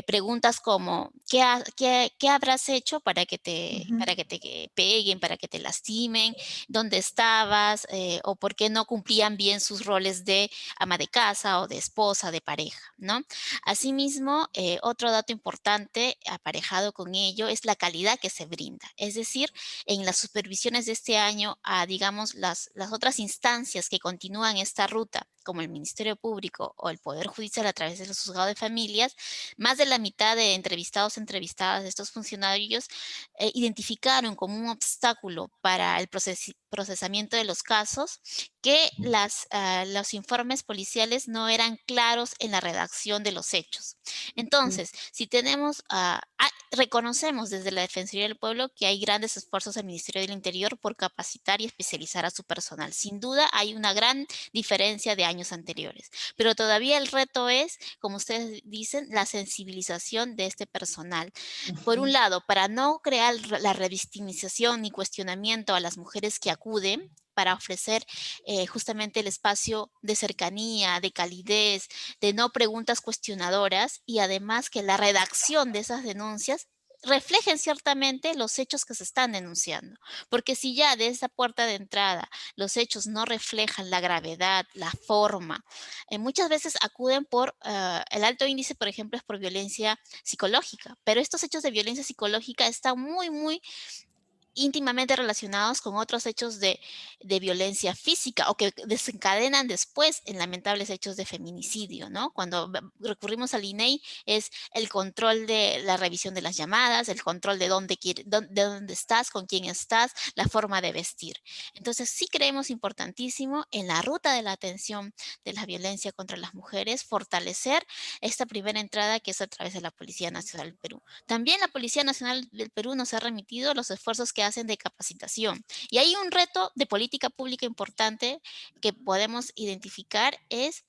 preguntas como, ¿qué habrás hecho para que te peguen, para que te lastimen? ¿Dónde estabas? ¿O por qué no cumplían bien sus roles de ama de casa o de esposa, de pareja, ¿no? Asimismo, otro dato importante aparejado con ello es la calidad que se brinda. Es decir, en las supervisiones de este año, digamos, las otras instancias que continúan esta ruta, como el Ministerio Público o el Poder Judicial a través de los juzgados de familias, más de la mitad de entrevistadas de estos funcionarios identificaron como un obstáculo para el procesamiento de los casos que los informes policiales no eran claros en la redacción de los hechos. Entonces, si reconocemos desde la Defensoría del Pueblo que hay grandes esfuerzos del Ministerio del Interior por capacitar y especializar a su personal. Sin duda hay una gran diferencia de años anteriores, pero todavía el reto es, como ustedes dicen, la sensibilización de este personal. Por un lado, para no crear la revictimización ni cuestionamiento a las mujeres que acuden, para ofrecer justamente el espacio de cercanía, de calidez, de no preguntas cuestionadoras y además que la redacción de esas denuncias reflejen ciertamente los hechos que se están denunciando. Porque si ya de esa puerta de entrada los hechos no reflejan la gravedad, la forma, muchas veces acuden por el alto índice, por ejemplo, es por violencia psicológica, pero estos hechos de violencia psicológica están muy íntimamente relacionados con otros hechos de violencia física o que desencadenan después en lamentables hechos de feminicidio, ¿no? Cuando recurrimos al INEI es el control de la revisión de las llamadas, el control de dónde estás, con quién estás, la forma de vestir. Entonces sí creemos importantísimo en la ruta de la atención de la violencia contra las mujeres, fortalecer esta primera entrada que es a través de la Policía Nacional del Perú. También la Policía Nacional del Perú nos ha remitido los esfuerzos que hacen de capacitación. Y hay un reto de política pública importante que podemos identificar es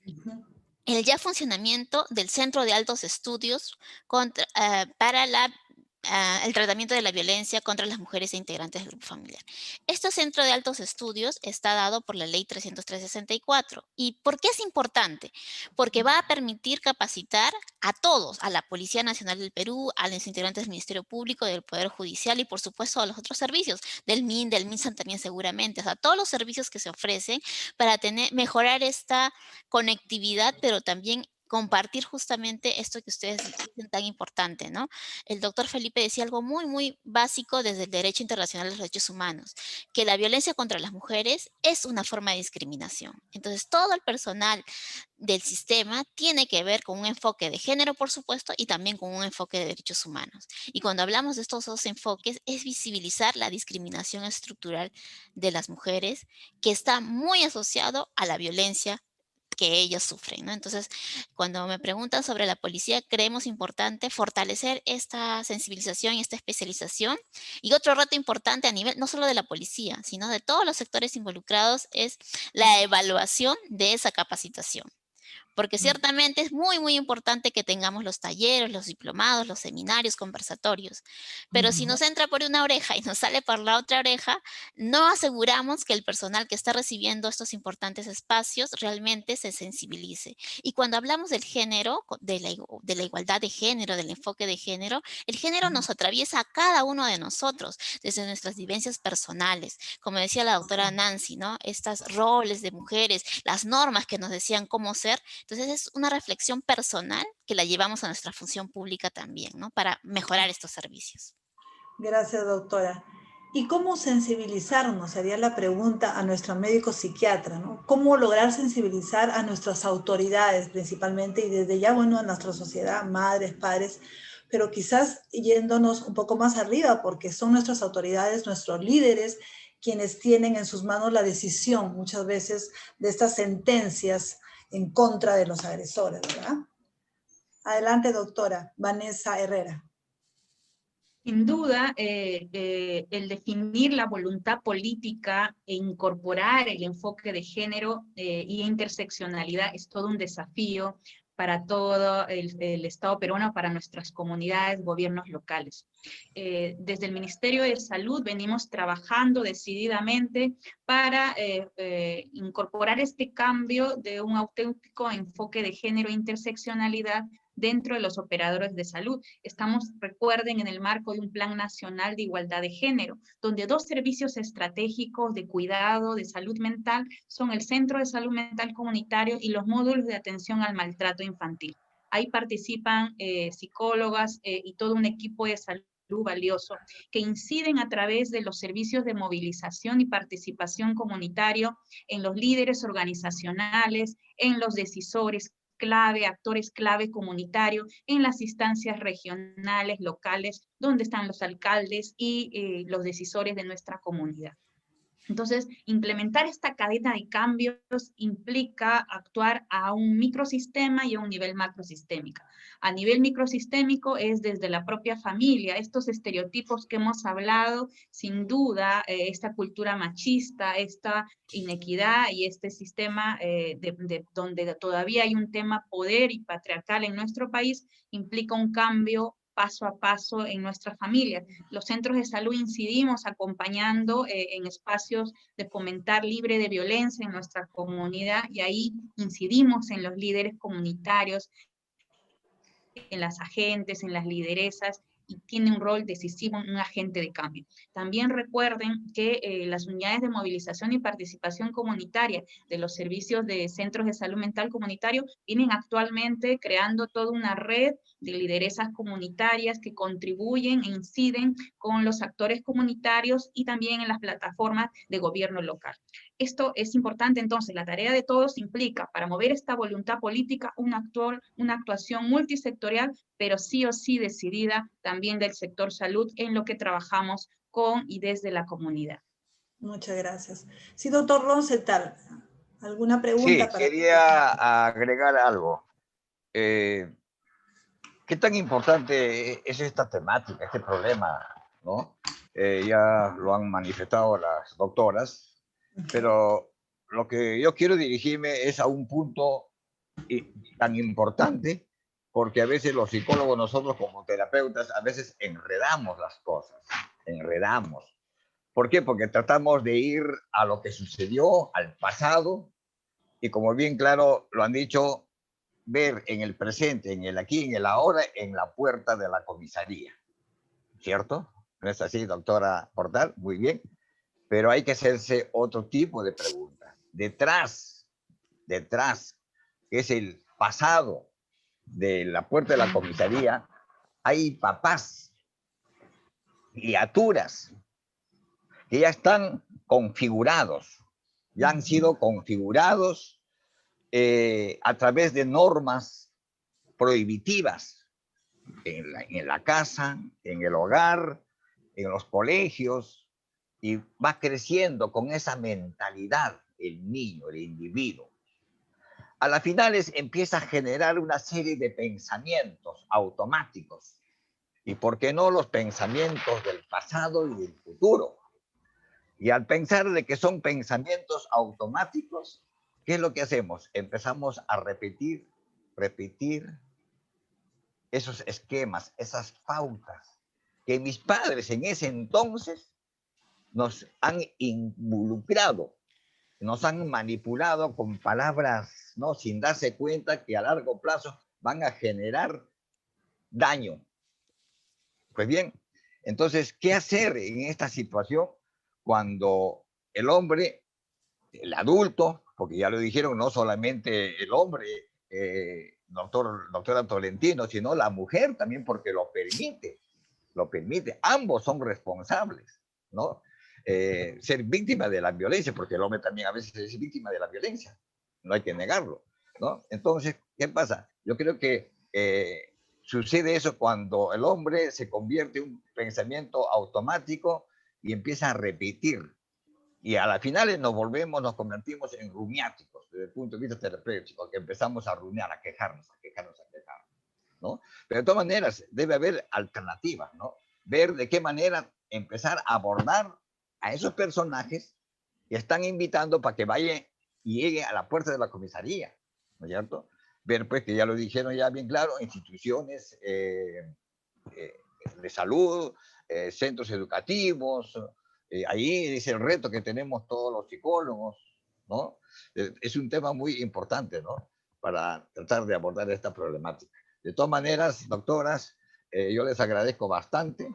el ya funcionamiento del Centro de Altos Estudios para el tratamiento de la violencia contra las mujeres e integrantes del grupo familiar. Este centro de altos estudios está dado por la ley 303/64. ¿Y por qué es importante? Porque va a permitir capacitar a todos, a la Policía Nacional del Perú, a los integrantes del Ministerio Público, del Poder Judicial y por supuesto a los otros servicios, del MINSAN también seguramente, o sea, todos los servicios que se ofrecen para mejorar esta conectividad, pero también compartir justamente esto que ustedes dicen tan importante, ¿no? El doctor Felipe decía algo muy básico desde el derecho internacional de los derechos humanos, que la violencia contra las mujeres es una forma de discriminación. Entonces, todo el personal del sistema tiene que ver con un enfoque de género, por supuesto, y también con un enfoque de derechos humanos. Y cuando hablamos de estos dos enfoques, es visibilizar la discriminación estructural de las mujeres, que está muy asociado a la violencia que ellas sufren, ¿no? Entonces, cuando me preguntan sobre la policía, creemos importante fortalecer esta sensibilización y esta especialización. Y otro reto importante a nivel no solo de la policía, sino de todos los sectores involucrados es la evaluación de esa capacitación. Porque ciertamente es muy, muy importante que tengamos los talleres, los diplomados, los seminarios, conversatorios. Pero si nos entra por una oreja y nos sale por la otra oreja, no aseguramos que el personal que está recibiendo estos importantes espacios realmente se sensibilice. Y cuando hablamos del género, de la igualdad de género, del enfoque de género, el género nos atraviesa a cada uno de nosotros, desde nuestras vivencias personales. Como decía la doctora Nancy, ¿no? Estos roles de mujeres, las normas que nos decían cómo ser. Entonces es una reflexión personal que la llevamos a nuestra función pública también, ¿no? Para mejorar estos servicios. Gracias, doctora. ¿Y cómo sensibilizarnos? Sería la pregunta a nuestro médico psiquiatra, ¿no? ¿Cómo lograr sensibilizar a nuestras autoridades principalmente y desde ya, bueno, a nuestra sociedad, madres, padres, pero quizás yéndonos un poco más arriba porque son nuestras autoridades, nuestros líderes, quienes tienen en sus manos la decisión muchas veces de estas sentencias en contra de los agresores, ¿verdad? Adelante, doctora Vanessa Herrera. Sin duda, el definir la voluntad política e incorporar el enfoque de género y interseccionalidad es todo un desafío para todo el Estado peruano, para nuestras comunidades, gobiernos locales. Desde el Ministerio de Salud venimos trabajando decididamente para incorporar este cambio de un auténtico enfoque de género e interseccionalidad dentro de los operadores de salud. Estamos, recuerden, en el marco de un Plan Nacional de Igualdad de Género, donde 2 servicios estratégicos de cuidado de salud mental son el Centro de Salud Mental Comunitario y los módulos de atención al maltrato infantil. Ahí participan psicólogas y todo un equipo de salud valioso, que inciden a través de los servicios de movilización y participación comunitario en los líderes organizacionales, en los decisores clave, actores clave comunitarios, en las instancias regionales, locales, donde están los alcaldes y los decisores de nuestra comunidad. Entonces, implementar esta cadena de cambios implica actuar a un microsistema y a un nivel macrosistémico. A nivel microsistémico es desde la propia familia, estos estereotipos que hemos hablado, sin duda, esta cultura machista, esta inequidad y este sistema donde todavía hay un tema poder y patriarcal en nuestro país, implica un cambio paso a paso en nuestra familia. Los centros de salud incidimos acompañando en espacios de fomentar libre de violencia en nuestra comunidad y ahí incidimos en los líderes comunitarios, en las agentes, en las lideresas, y tiene un rol decisivo, un agente de cambio. También recuerden que las unidades de movilización y participación comunitaria de los servicios de centros de salud mental comunitario vienen actualmente creando toda una red de lideresas comunitarias que contribuyen e inciden con los actores comunitarios y también en las plataformas de gobierno local. Esto es importante, entonces, la tarea de todos implica, para mover esta voluntad política, una actuación multisectorial, pero sí o sí decidida también del sector salud en lo que trabajamos con y desde la comunidad. Muchas gracias. Sí, doctor Roncetal, ¿alguna pregunta? Sí, quería agregar algo. ¿Qué tan importante es esta temática, este problema, ¿no? Ya lo han manifestado las doctoras, pero lo que yo quiero dirigirme es a un punto tan importante, porque a veces los psicólogos, nosotros como terapeutas, a veces enredamos las cosas, enredamos. ¿Por qué? Porque tratamos de ir a lo que sucedió, al pasado, y como bien claro lo han dicho, ver en el presente, en el aquí, en el ahora, en la puerta de la comisaría. ¿Cierto? ¿No es así, doctora Portal? Muy bien. Pero hay que hacerse otro tipo de preguntas. Detrás, que es el pasado de la puerta de la comisaría, hay papás, criaturas, que ya están configurados, ya han sido configurados a través de normas prohibitivas en la casa, en el hogar, en los colegios, y va creciendo con esa mentalidad el niño, el individuo. A las finales empieza a generar una serie de pensamientos automáticos, y por qué no los pensamientos del pasado y del futuro. Y al pensar de que son pensamientos automáticos, ¿qué es lo que hacemos? Empezamos a repetir esos esquemas, esas pautas que mis padres en ese entonces nos han involucrado, nos han manipulado con palabras, ¿no? Sin darse cuenta que a largo plazo van a generar daño. Pues bien, entonces, ¿qué hacer en esta situación cuando el hombre, el adulto, porque ya lo dijeron, no solamente el hombre, doctora Tolentino, sino la mujer también, porque lo permite, ambos son responsables, ¿no? Ser víctima de la violencia, porque el hombre también a veces es víctima de la violencia, no hay que negarlo, ¿no? Entonces, ¿qué pasa? Yo creo que sucede eso cuando el hombre se convierte en un pensamiento automático y empieza a repetir. Y a las finales nos convertimos en rumiáticos desde el punto de vista terapéutico, que empezamos a rumiar, a quejarnos, ¿no? Pero de todas maneras, debe haber alternativas, ¿no? Ver de qué manera empezar a abordar a esos personajes que están invitando para que vaya y llegue a la puerta de la comisaría, ¿no es cierto? Ver, pues, que ya lo dijeron ya bien claro, instituciones de salud, centros educativos, ahí es el reto que tenemos todos los psicólogos, ¿no? Es un tema muy importante, ¿no? Para tratar de abordar esta problemática. De todas maneras, doctoras, yo les agradezco bastante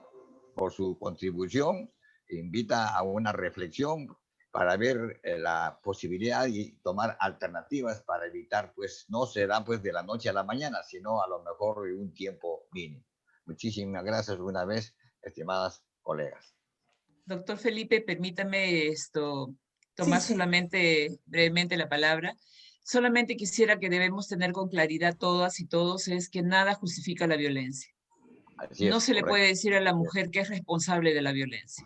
por su contribución. Invita a una reflexión para ver la posibilidad y tomar alternativas para evitar, pues, no será pues de la noche a la mañana, sino a lo mejor un tiempo mínimo. Muchísimas gracias una vez, estimadas colegas. Doctor Felipe, permítame tomar solamente brevemente la palabra. Solamente quisiera que debemos tener con claridad todas y todos es que nada justifica la violencia. No se le puede decir a la mujer que es responsable de la violencia.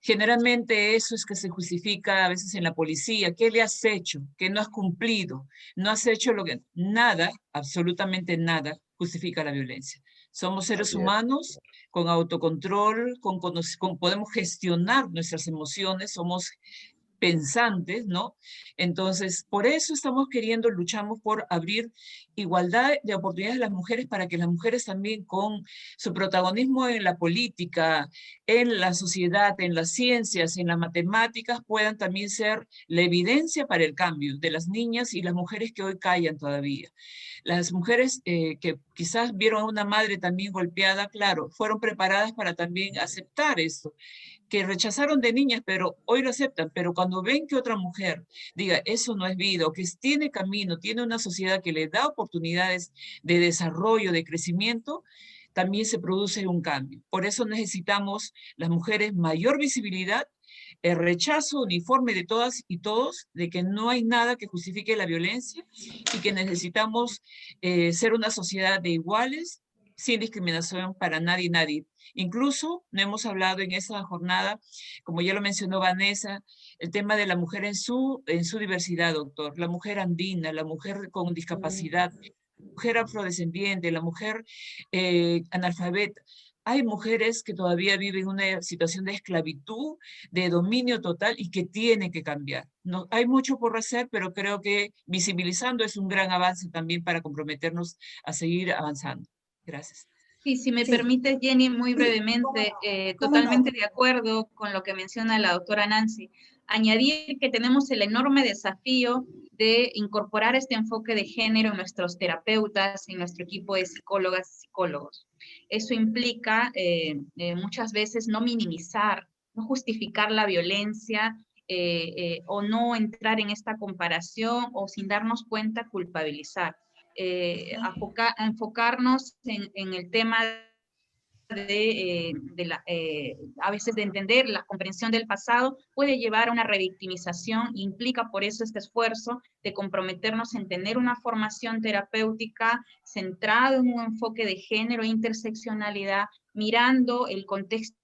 Generalmente eso es que se justifica a veces en la policía. ¿Qué le has hecho? ¿Qué no has cumplido? No has hecho lo que... Nada, absolutamente nada, justifica la violencia. Somos seres humanos con autocontrol, podemos gestionar nuestras emociones, somos pensantes, ¿no? Entonces, por eso luchamos por abrir igualdad de oportunidades a las mujeres para que las mujeres también con su protagonismo en la política, en la sociedad, en las ciencias, en las matemáticas, puedan también ser la evidencia para el cambio de las niñas y las mujeres que hoy callan todavía. Las mujeres que quizás vieron a una madre también golpeada, claro, fueron preparadas para también aceptar esto, que rechazaron de niñas, pero hoy lo aceptan, pero cuando ven que otra mujer diga, eso no es vida, o que tiene camino, tiene una sociedad que le da oportunidades de desarrollo, de crecimiento, también se produce un cambio. Por eso necesitamos las mujeres mayor visibilidad, el rechazo uniforme de todas y todos, de que no hay nada que justifique la violencia y que necesitamos ser una sociedad de iguales, sin discriminación para nadie y nadie. Incluso no hemos hablado en esa jornada, como ya lo mencionó Vanessa, el tema de la mujer en su diversidad, doctor. La mujer andina, la mujer con discapacidad, la mujer afrodescendiente, la mujer analfabeta. Hay mujeres que todavía viven una situación de esclavitud, de dominio total y que tienen que cambiar. No, hay mucho por hacer, pero creo que visibilizando es un gran avance también para comprometernos a seguir avanzando. Gracias. Sí, si me permite, Jenny, muy brevemente, totalmente de acuerdo con lo que menciona la doctora Nancy. Añadir que tenemos el enorme desafío de incorporar este enfoque de género en nuestros terapeutas, en nuestro equipo de psicólogas y psicólogos. Eso implica muchas veces no minimizar, no justificar la violencia o no entrar en esta comparación o sin darnos cuenta culpabilizar. A enfocarnos en el tema a veces de entender la comprensión del pasado puede llevar a una revictimización, implica por eso este esfuerzo de comprometernos en tener una formación terapéutica centrada en un enfoque de género e interseccionalidad, mirando el contexto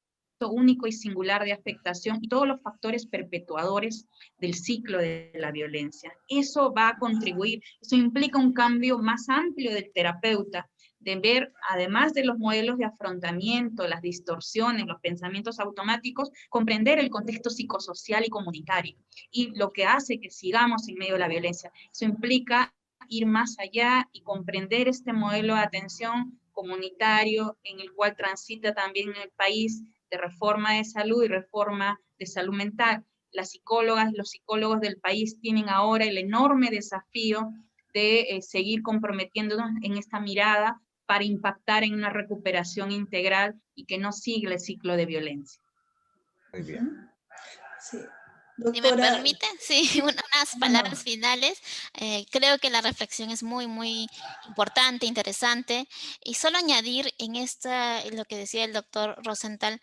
único y singular de afectación y todos los factores perpetuadores del ciclo de la violencia. Eso va a contribuir, eso implica un cambio más amplio del terapeuta, de ver, además de los modelos de afrontamiento, las distorsiones, los pensamientos automáticos, comprender el contexto psicosocial y comunitario, y lo que hace que sigamos en medio de la violencia. Eso implica ir más allá y comprender este modelo de atención comunitario en el cual transita también el país de reforma de salud y reforma de salud mental. Las psicólogas y los psicólogos del país tienen ahora el enorme desafío de seguir comprometiéndonos en esta mirada para impactar en una recuperación integral y que no siga el ciclo de violencia. Muy bien. Sí. Si me Doctora, permite, sí, unas palabras finales. Creo que la reflexión es muy, muy importante, interesante. Y solo añadir en lo que decía el doctor Rosenthal,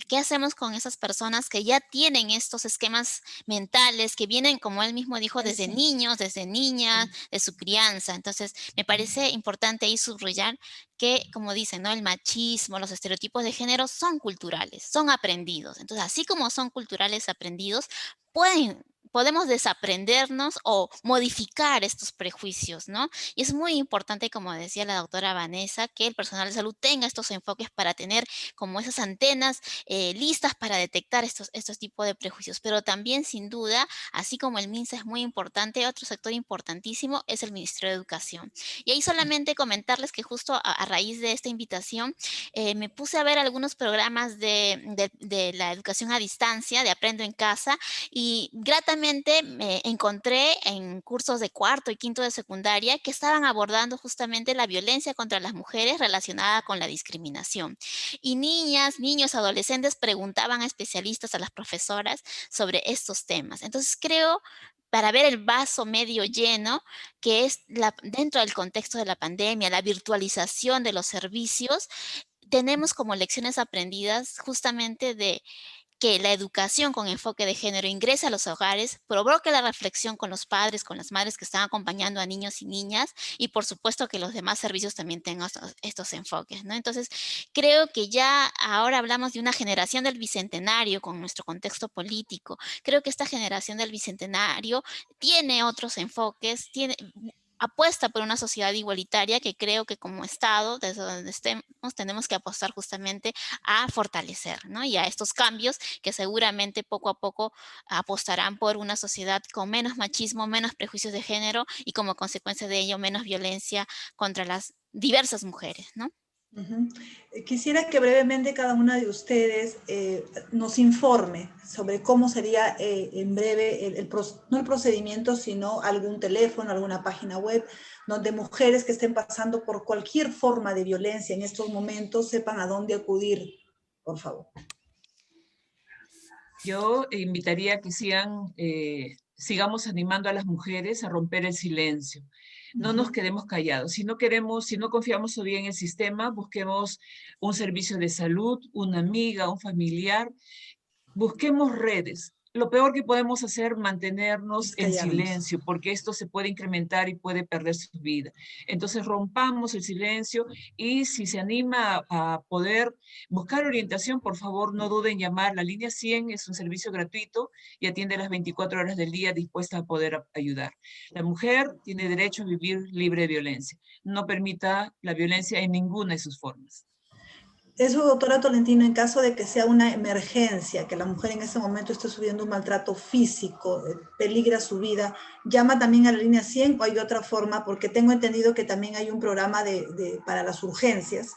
¿qué hacemos con esas personas que ya tienen estos esquemas mentales, que vienen, como él mismo dijo, desde niños, desde niñas, de su crianza? Entonces, me parece importante ahí subrayar que, como dicen, ¿no? El machismo, los estereotipos de género son culturales, son aprendidos. Entonces, así como son culturales aprendidos, podemos desaprendernos o modificar estos prejuicios, ¿no? Y es muy importante, como decía la doctora Vanessa, que el personal de salud tenga estos enfoques para tener como esas antenas listas para detectar estos tipos de prejuicios. Pero también, sin duda, así como el MINSA es muy importante, otro sector importantísimo es el Ministerio de Educación. Y ahí solamente comentarles que justo a raíz de esta invitación, me puse a ver algunos programas de la educación a distancia, de Aprendo en Casa, y gratamente me encontré en cursos de cuarto y quinto de secundaria que estaban abordando justamente la violencia contra las mujeres relacionada con la discriminación. Y niñas, niños, adolescentes preguntaban a especialistas, a las profesoras, sobre estos temas. Entonces creo, para ver el vaso medio lleno, que es dentro del contexto de la pandemia, la virtualización de los servicios, tenemos como lecciones aprendidas justamente de que la educación con enfoque de género ingrese a los hogares, provoque la reflexión con los padres, con las madres que están acompañando a niños y niñas, y por supuesto que los demás servicios también tengan estos enfoques, ¿no? Entonces, creo que ya ahora hablamos de una generación del bicentenario con nuestro contexto político. Creo que esta generación del bicentenario tiene otros enfoques, apuesta por una sociedad igualitaria que creo que como Estado, desde donde estemos, tenemos que apostar justamente a fortalecer, ¿no? Y a estos cambios que seguramente poco a poco apostarán por una sociedad con menos machismo, menos prejuicios de género y como consecuencia de ello menos violencia contra las diversas mujeres, ¿no? Quisiera que brevemente cada una de ustedes nos informe sobre cómo sería en breve, no el procedimiento, sino algún teléfono, alguna página web, donde mujeres que estén pasando por cualquier forma de violencia en estos momentos sepan a dónde acudir, por favor. Yo invitaría a que sigamos animando a las mujeres a romper el silencio. No nos quedemos callados. Si no confiamos todavía en el sistema, busquemos un servicio de salud, una amiga, un familiar. Busquemos redes. Lo peor que podemos hacer es mantenernos en silencio, porque esto se puede incrementar y puede perder su vida. Entonces rompamos el silencio y si se anima a poder buscar orientación, por favor no duden en llamar. La línea 100 es un servicio gratuito y atiende las 24 horas del día dispuesta a poder ayudar. La mujer tiene derecho a vivir libre de violencia. No permita la violencia en ninguna de sus formas. Eso, doctora Tolentino, en caso de que sea una emergencia, que la mujer en ese momento esté sufriendo un maltrato físico, peligra su vida, ¿llama también a la línea 100 o hay otra forma? Porque tengo entendido que también hay un programa para las urgencias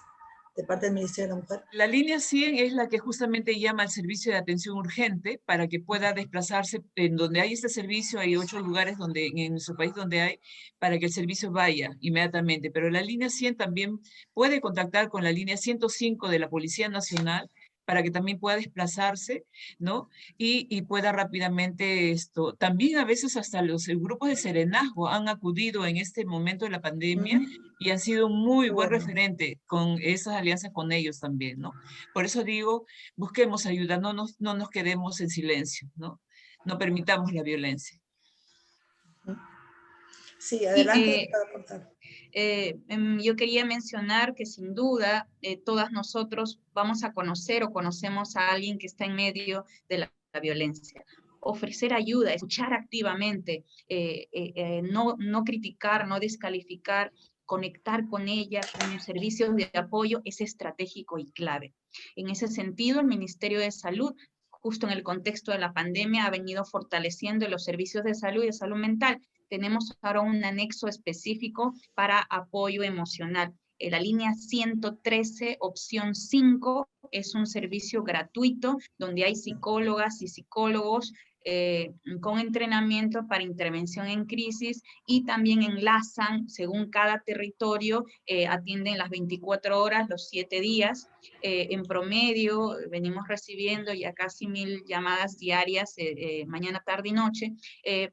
de parte del Ministerio de la Mujer. La línea 100 es la que justamente llama al servicio de atención urgente para que pueda desplazarse. En donde hay este servicio, hay 8 lugares en nuestro país donde hay, para que el servicio vaya inmediatamente. Pero la línea 100 también puede contactar con la línea 105 de la Policía Nacional para que también pueda desplazarse, ¿no? Y pueda rápidamente esto. También a veces hasta los grupos de serenazgo han acudido en este momento de la pandemia y han sido un muy buen referente con esas alianzas con ellos también, ¿no? Por eso digo, busquemos ayuda, no nos quedemos en silencio, ¿no? No permitamos la violencia. Sí, adelante. Yo quería mencionar que sin duda todas nosotros vamos a conocer o conocemos a alguien que está en medio de la violencia. Ofrecer ayuda, escuchar activamente, no criticar, no descalificar, conectar con ella, con servicios de apoyo, es estratégico y clave. En ese sentido, el Ministerio de Salud, justo en el contexto de la pandemia, ha venido fortaleciendo los servicios de salud y de salud mental. Tenemos ahora un anexo específico para apoyo emocional. La línea 113, opción 5, es un servicio gratuito donde hay psicólogas y psicólogos con entrenamiento para intervención en crisis, y también enlazan, según cada territorio, atienden las 24 horas, los 7 días. En promedio, venimos recibiendo ya casi 1000 llamadas diarias, mañana, tarde y noche,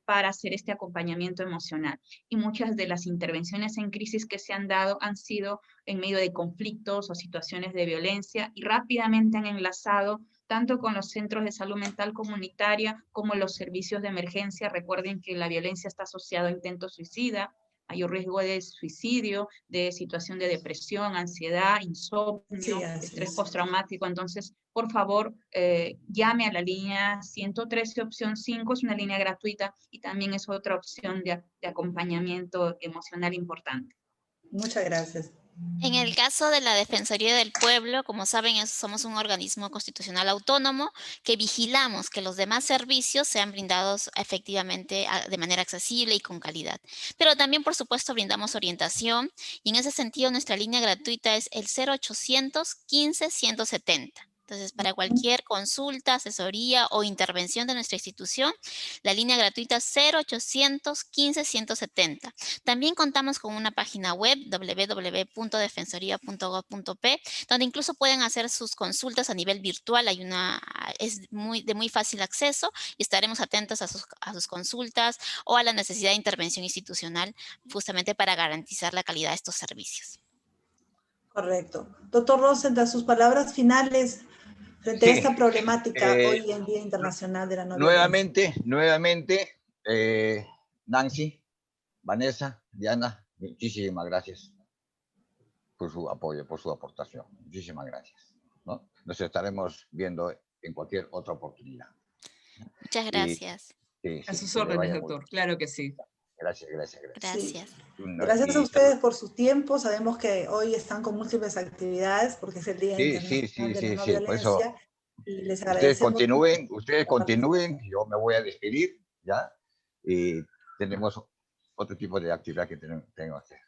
para hacer este acompañamiento emocional. Y muchas de las intervenciones en crisis que se han dado han sido en medio de conflictos o situaciones de violencia, y rápidamente han enlazado tanto con los centros de salud mental comunitaria como los servicios de emergencia. Recuerden que la violencia está asociada a intento suicida, mayor riesgo de suicidio, de situación de depresión, ansiedad, insomnio, estrés postraumático. Entonces, por favor, llame a la línea 113, opción 5, es una línea gratuita y también es otra opción de acompañamiento emocional importante. Muchas gracias. En el caso de la Defensoría del Pueblo, como saben, somos un organismo constitucional autónomo que vigilamos que los demás servicios sean brindados efectivamente de manera accesible y con calidad. Pero también, por supuesto, brindamos orientación, y en ese sentido nuestra línea gratuita es el 0800 15 170. Entonces, para cualquier consulta, asesoría o intervención de nuestra institución, la línea gratuita 0800 15 170. También contamos con una página web, www.defensoría.gov.p, donde incluso pueden hacer sus consultas a nivel virtual. Es de muy fácil acceso, y estaremos atentos a sus consultas o a la necesidad de intervención institucional, justamente para garantizar la calidad de estos servicios. Correcto. Doctor Rosenthal, sus palabras finales frente a esta problemática hoy en Día Internacional de la No Violencia. Nuevamente, Nancy, Vanessa, Diana, muchísimas gracias por su apoyo, por su aportación. Muchísimas gracias, ¿no? Nos estaremos viendo en cualquier otra oportunidad. Muchas gracias. A sus órdenes, doctor. Claro que sí. Gracias. Sí. Gracias a ustedes por su tiempo. Sabemos que hoy están con múltiples actividades porque es el Día Internacional de la No Violencia. Por eso, y les agradecemos. Ustedes continúen, yo me voy a despedir, ¿ya? Y tenemos otro tipo de actividad que tengo que hacer.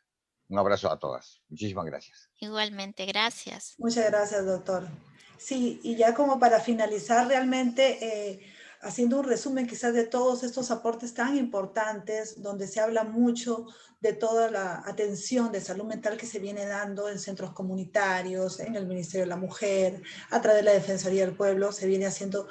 Un abrazo a todas. Muchísimas gracias. Igualmente, gracias. Muchas gracias, doctor. Sí, y ya como para finalizar realmente, haciendo un resumen quizás de todos estos aportes tan importantes, donde se habla mucho de toda la atención de salud mental que se viene dando en centros comunitarios, en el Ministerio de la Mujer, a través de la Defensoría del Pueblo, se viene haciendo.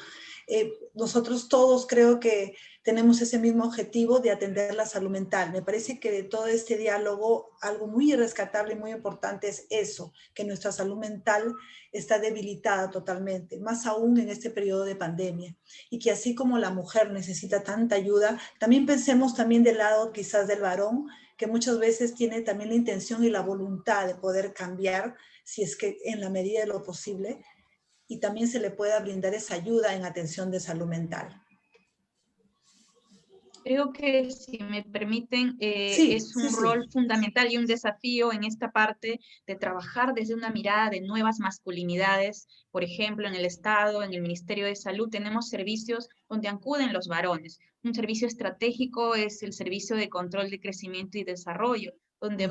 Nosotros todos creo que tenemos ese mismo objetivo de atender la salud mental. Me parece que de todo este diálogo, algo muy rescatable y muy importante es eso, que nuestra salud mental está debilitada totalmente, más aún en este periodo de pandemia, y que así como la mujer necesita tanta ayuda, también pensemos también del lado quizás del varón, que muchas veces tiene también la intención y la voluntad de poder cambiar, si es que en la medida de lo posible, y también se le pueda brindar esa ayuda en atención de salud mental. Creo que, si me permiten, es un rol fundamental y un desafío en esta parte de trabajar desde una mirada de nuevas masculinidades. Por ejemplo, en el Estado, en el Ministerio de Salud, tenemos servicios donde acuden los varones. Un servicio estratégico es el Servicio de Control de Crecimiento y Desarrollo, donde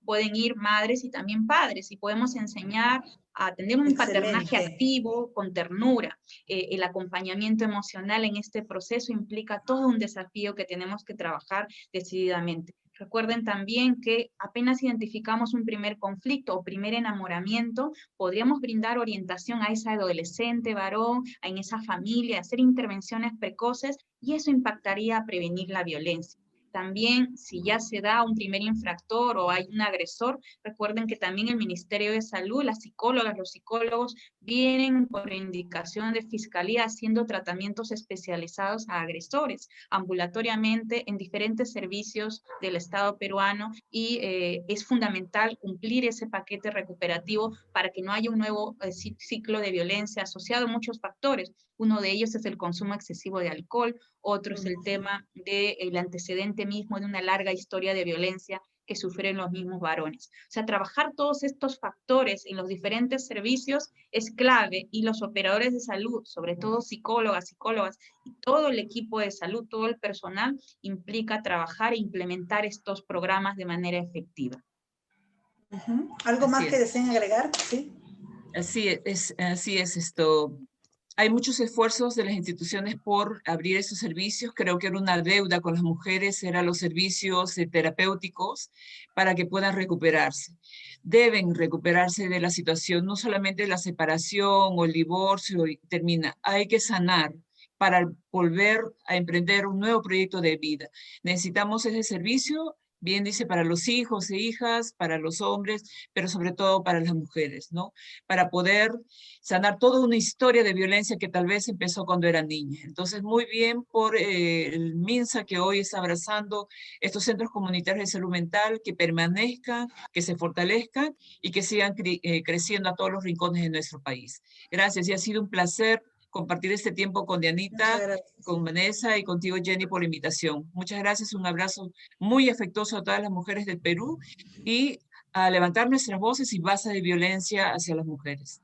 pueden ir madres y también padres, y podemos enseñar a tener un paternaje activo, con ternura. El acompañamiento emocional en este proceso implica todo un desafío que tenemos que trabajar decididamente. Recuerden también que apenas identificamos un primer conflicto o primer enamoramiento, podríamos brindar orientación a ese adolescente varón, en esa familia, hacer intervenciones precoces, y eso impactaría a prevenir la violencia. También, si ya se da un primer infractor o hay un agresor, recuerden que también el Ministerio de Salud, las psicólogas, los psicólogos, vienen por indicación de Fiscalía haciendo tratamientos especializados a agresores, ambulatoriamente en diferentes servicios del Estado peruano, y es fundamental cumplir ese paquete recuperativo para que no haya un nuevo ciclo de violencia asociado a muchos factores. Uno de ellos es el consumo excesivo de alcohol, otro es el tema del antecedente mismo de una larga historia de violencia que sufren los mismos varones. O sea, trabajar todos estos factores en los diferentes servicios es clave, y los operadores de salud, sobre todo psicólogas y todo el equipo de salud, todo el personal, implica trabajar e implementar estos programas de manera efectiva. ¿Algo más que deseen agregar? Sí. Así es esto. Hay muchos esfuerzos de las instituciones por abrir esos servicios. Creo que era una deuda con las mujeres, eran los servicios terapéuticos para que puedan recuperarse. Deben recuperarse de la situación, no solamente la separación o el divorcio y termina. Hay que sanar para volver a emprender un nuevo proyecto de vida. Necesitamos ese servicio, bien dice, para los hijos e hijas, para los hombres, pero sobre todo para las mujeres, ¿no? Para poder sanar toda una historia de violencia que tal vez empezó cuando era niña. Entonces, muy bien por el MINSA, que hoy está abrazando estos centros comunitarios de salud mental, que permanezcan, que se fortalezcan y que sigan creciendo a todos los rincones de nuestro país. Gracias, y ha sido un placer compartir este tiempo con Dianita, con Vanessa y contigo, Jenny, por la invitación. Muchas gracias, un abrazo muy afectuoso a todas las mujeres del Perú y a levantar nuestras voces y base de violencia hacia las mujeres.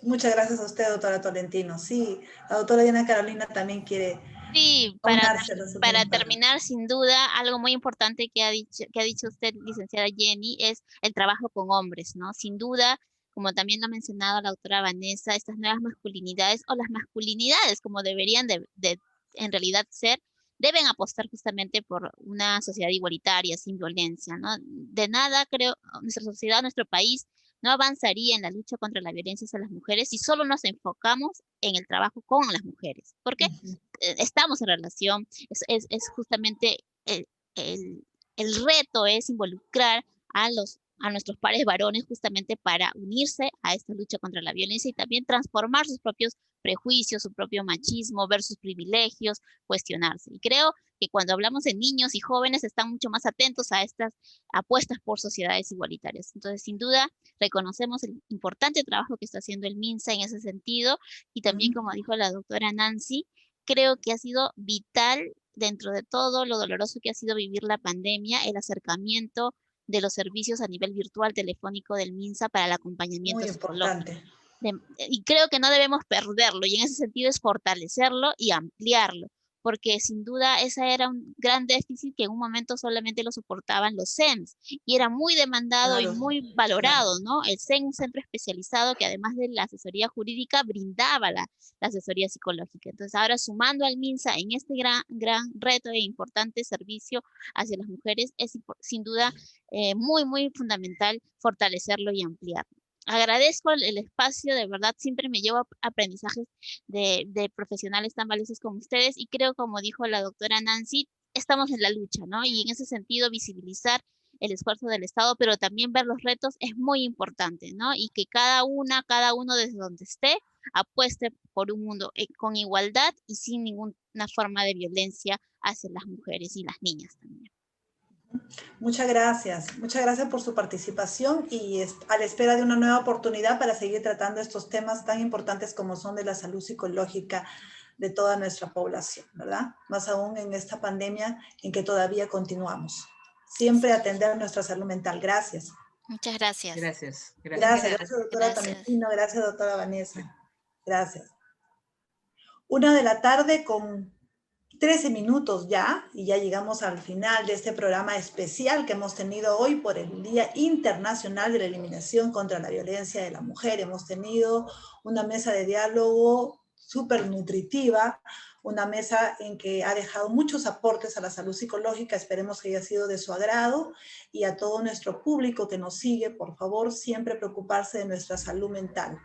Muchas gracias a usted, doctora Tolentino. Sí, la doctora Diana Carolina también quiere... Sí, para terminar, sin duda, algo muy importante que ha dicho usted, licenciada Jenny, es el trabajo con hombres, ¿no? Sin duda, como también lo ha mencionado la doctora Vanessa, estas nuevas masculinidades, o las masculinidades como deberían de en realidad ser, deben apostar justamente por una sociedad igualitaria, sin violencia, ¿no? De nada, creo, nuestra sociedad, nuestro país, no avanzaría en la lucha contra la violencia hacia las mujeres si solo nos enfocamos en el trabajo con las mujeres. ¿Por qué? Estamos en relación, es justamente el reto es involucrar a nuestros pares varones justamente para unirse a esta lucha contra la violencia y también transformar sus propios prejuicios, su propio machismo, ver sus privilegios, cuestionarse. Y creo que cuando hablamos de niños y jóvenes están mucho más atentos a estas apuestas por sociedades igualitarias. Entonces, sin duda, reconocemos el importante trabajo que está haciendo el MINSA en ese sentido y también, como dijo la doctora Nancy, creo que ha sido vital dentro de todo lo doloroso que ha sido vivir la pandemia, el acercamiento de los servicios a nivel virtual telefónico del MINSA para el acompañamiento psicológico. Y creo que no debemos perderlo, y en ese sentido es fortalecerlo y ampliarlo, porque sin duda ese era un gran déficit que en un momento solamente lo soportaban los CEMS, y era muy demandado y muy valorado, ¿no? El CEM, un centro especializado que además de la asesoría jurídica brindaba la asesoría psicológica. Entonces ahora, sumando al MINSA en este gran reto e importante servicio hacia las mujeres, es sin duda muy fundamental fortalecerlo y ampliarlo. Agradezco el espacio, de verdad, siempre me llevo aprendizajes de profesionales tan valiosos como ustedes, y creo, como dijo la doctora Nancy, estamos en la lucha, ¿no? Y en ese sentido, visibilizar el esfuerzo del Estado, pero también ver los retos es muy importante, ¿no? Y que cada uno desde donde esté, apueste por un mundo con igualdad y sin ninguna forma de violencia hacia las mujeres y las niñas también. Muchas gracias por su participación y a la espera de una nueva oportunidad para seguir tratando estos temas tan importantes como son de la salud psicológica de toda nuestra población, ¿verdad? Más aún en esta pandemia en que todavía continuamos. Siempre atender nuestra salud mental. Gracias. Muchas gracias. Gracias, doctora Tolentino. Gracias, doctora Vanessa. Gracias. 1:00 PM con 13 minutos ya, y ya llegamos al final de este programa especial que hemos tenido hoy por el Día Internacional de la Eliminación contra la Violencia de la Mujer. Hemos tenido una mesa de diálogo súper nutritiva, una mesa en que ha dejado muchos aportes a la salud psicológica. Esperemos que haya sido de su agrado, y a todo nuestro público que nos sigue, por favor, siempre preocuparse de nuestra salud mental.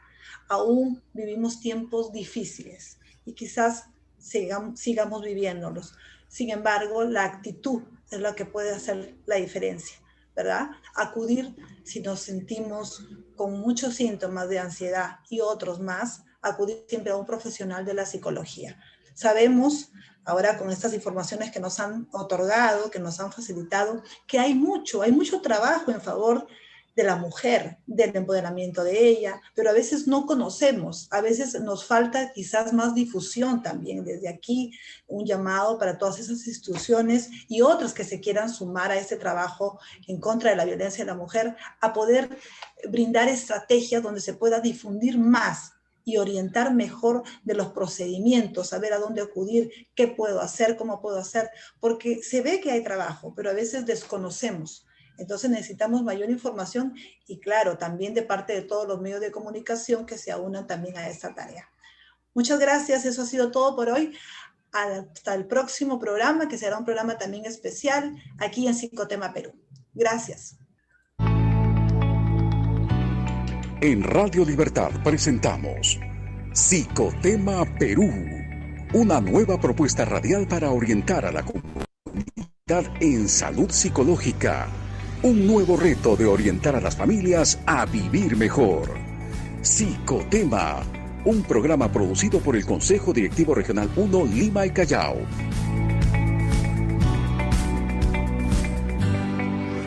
Aún vivimos tiempos difíciles y quizás sigamos viviéndolos. Sin embargo, la actitud es lo que puede hacer la diferencia, ¿verdad? Acudir si nos sentimos con muchos síntomas de ansiedad y otros más, acudir siempre a un profesional de la psicología. Sabemos, ahora con estas informaciones que nos han otorgado, que nos han facilitado, que hay mucho trabajo en favor de la mujer, del empoderamiento de ella, pero a veces no conocemos, a veces nos falta quizás más difusión también. Desde aquí, un llamado para todas esas instituciones y otras que se quieran sumar a este trabajo en contra de la violencia de la mujer, a poder brindar estrategias donde se pueda difundir más y orientar mejor de los procedimientos, saber a dónde acudir, qué puedo hacer, cómo puedo hacer, porque se ve que hay trabajo, pero a veces desconocemos. Entonces necesitamos mayor información y claro, también de parte de todos los medios de comunicación que se aunan también a esta tarea. Muchas gracias, eso ha sido todo por hoy. Hasta el próximo programa, que será un programa también especial aquí en Psicotema Perú. Gracias. En Radio Libertad presentamos Psicotema Perú, una nueva propuesta radial para orientar a la comunidad en salud psicológica. Un nuevo reto de orientar a las familias a vivir mejor. Psicotema, un programa producido por el Consejo Directivo Regional 1 Lima y Callao.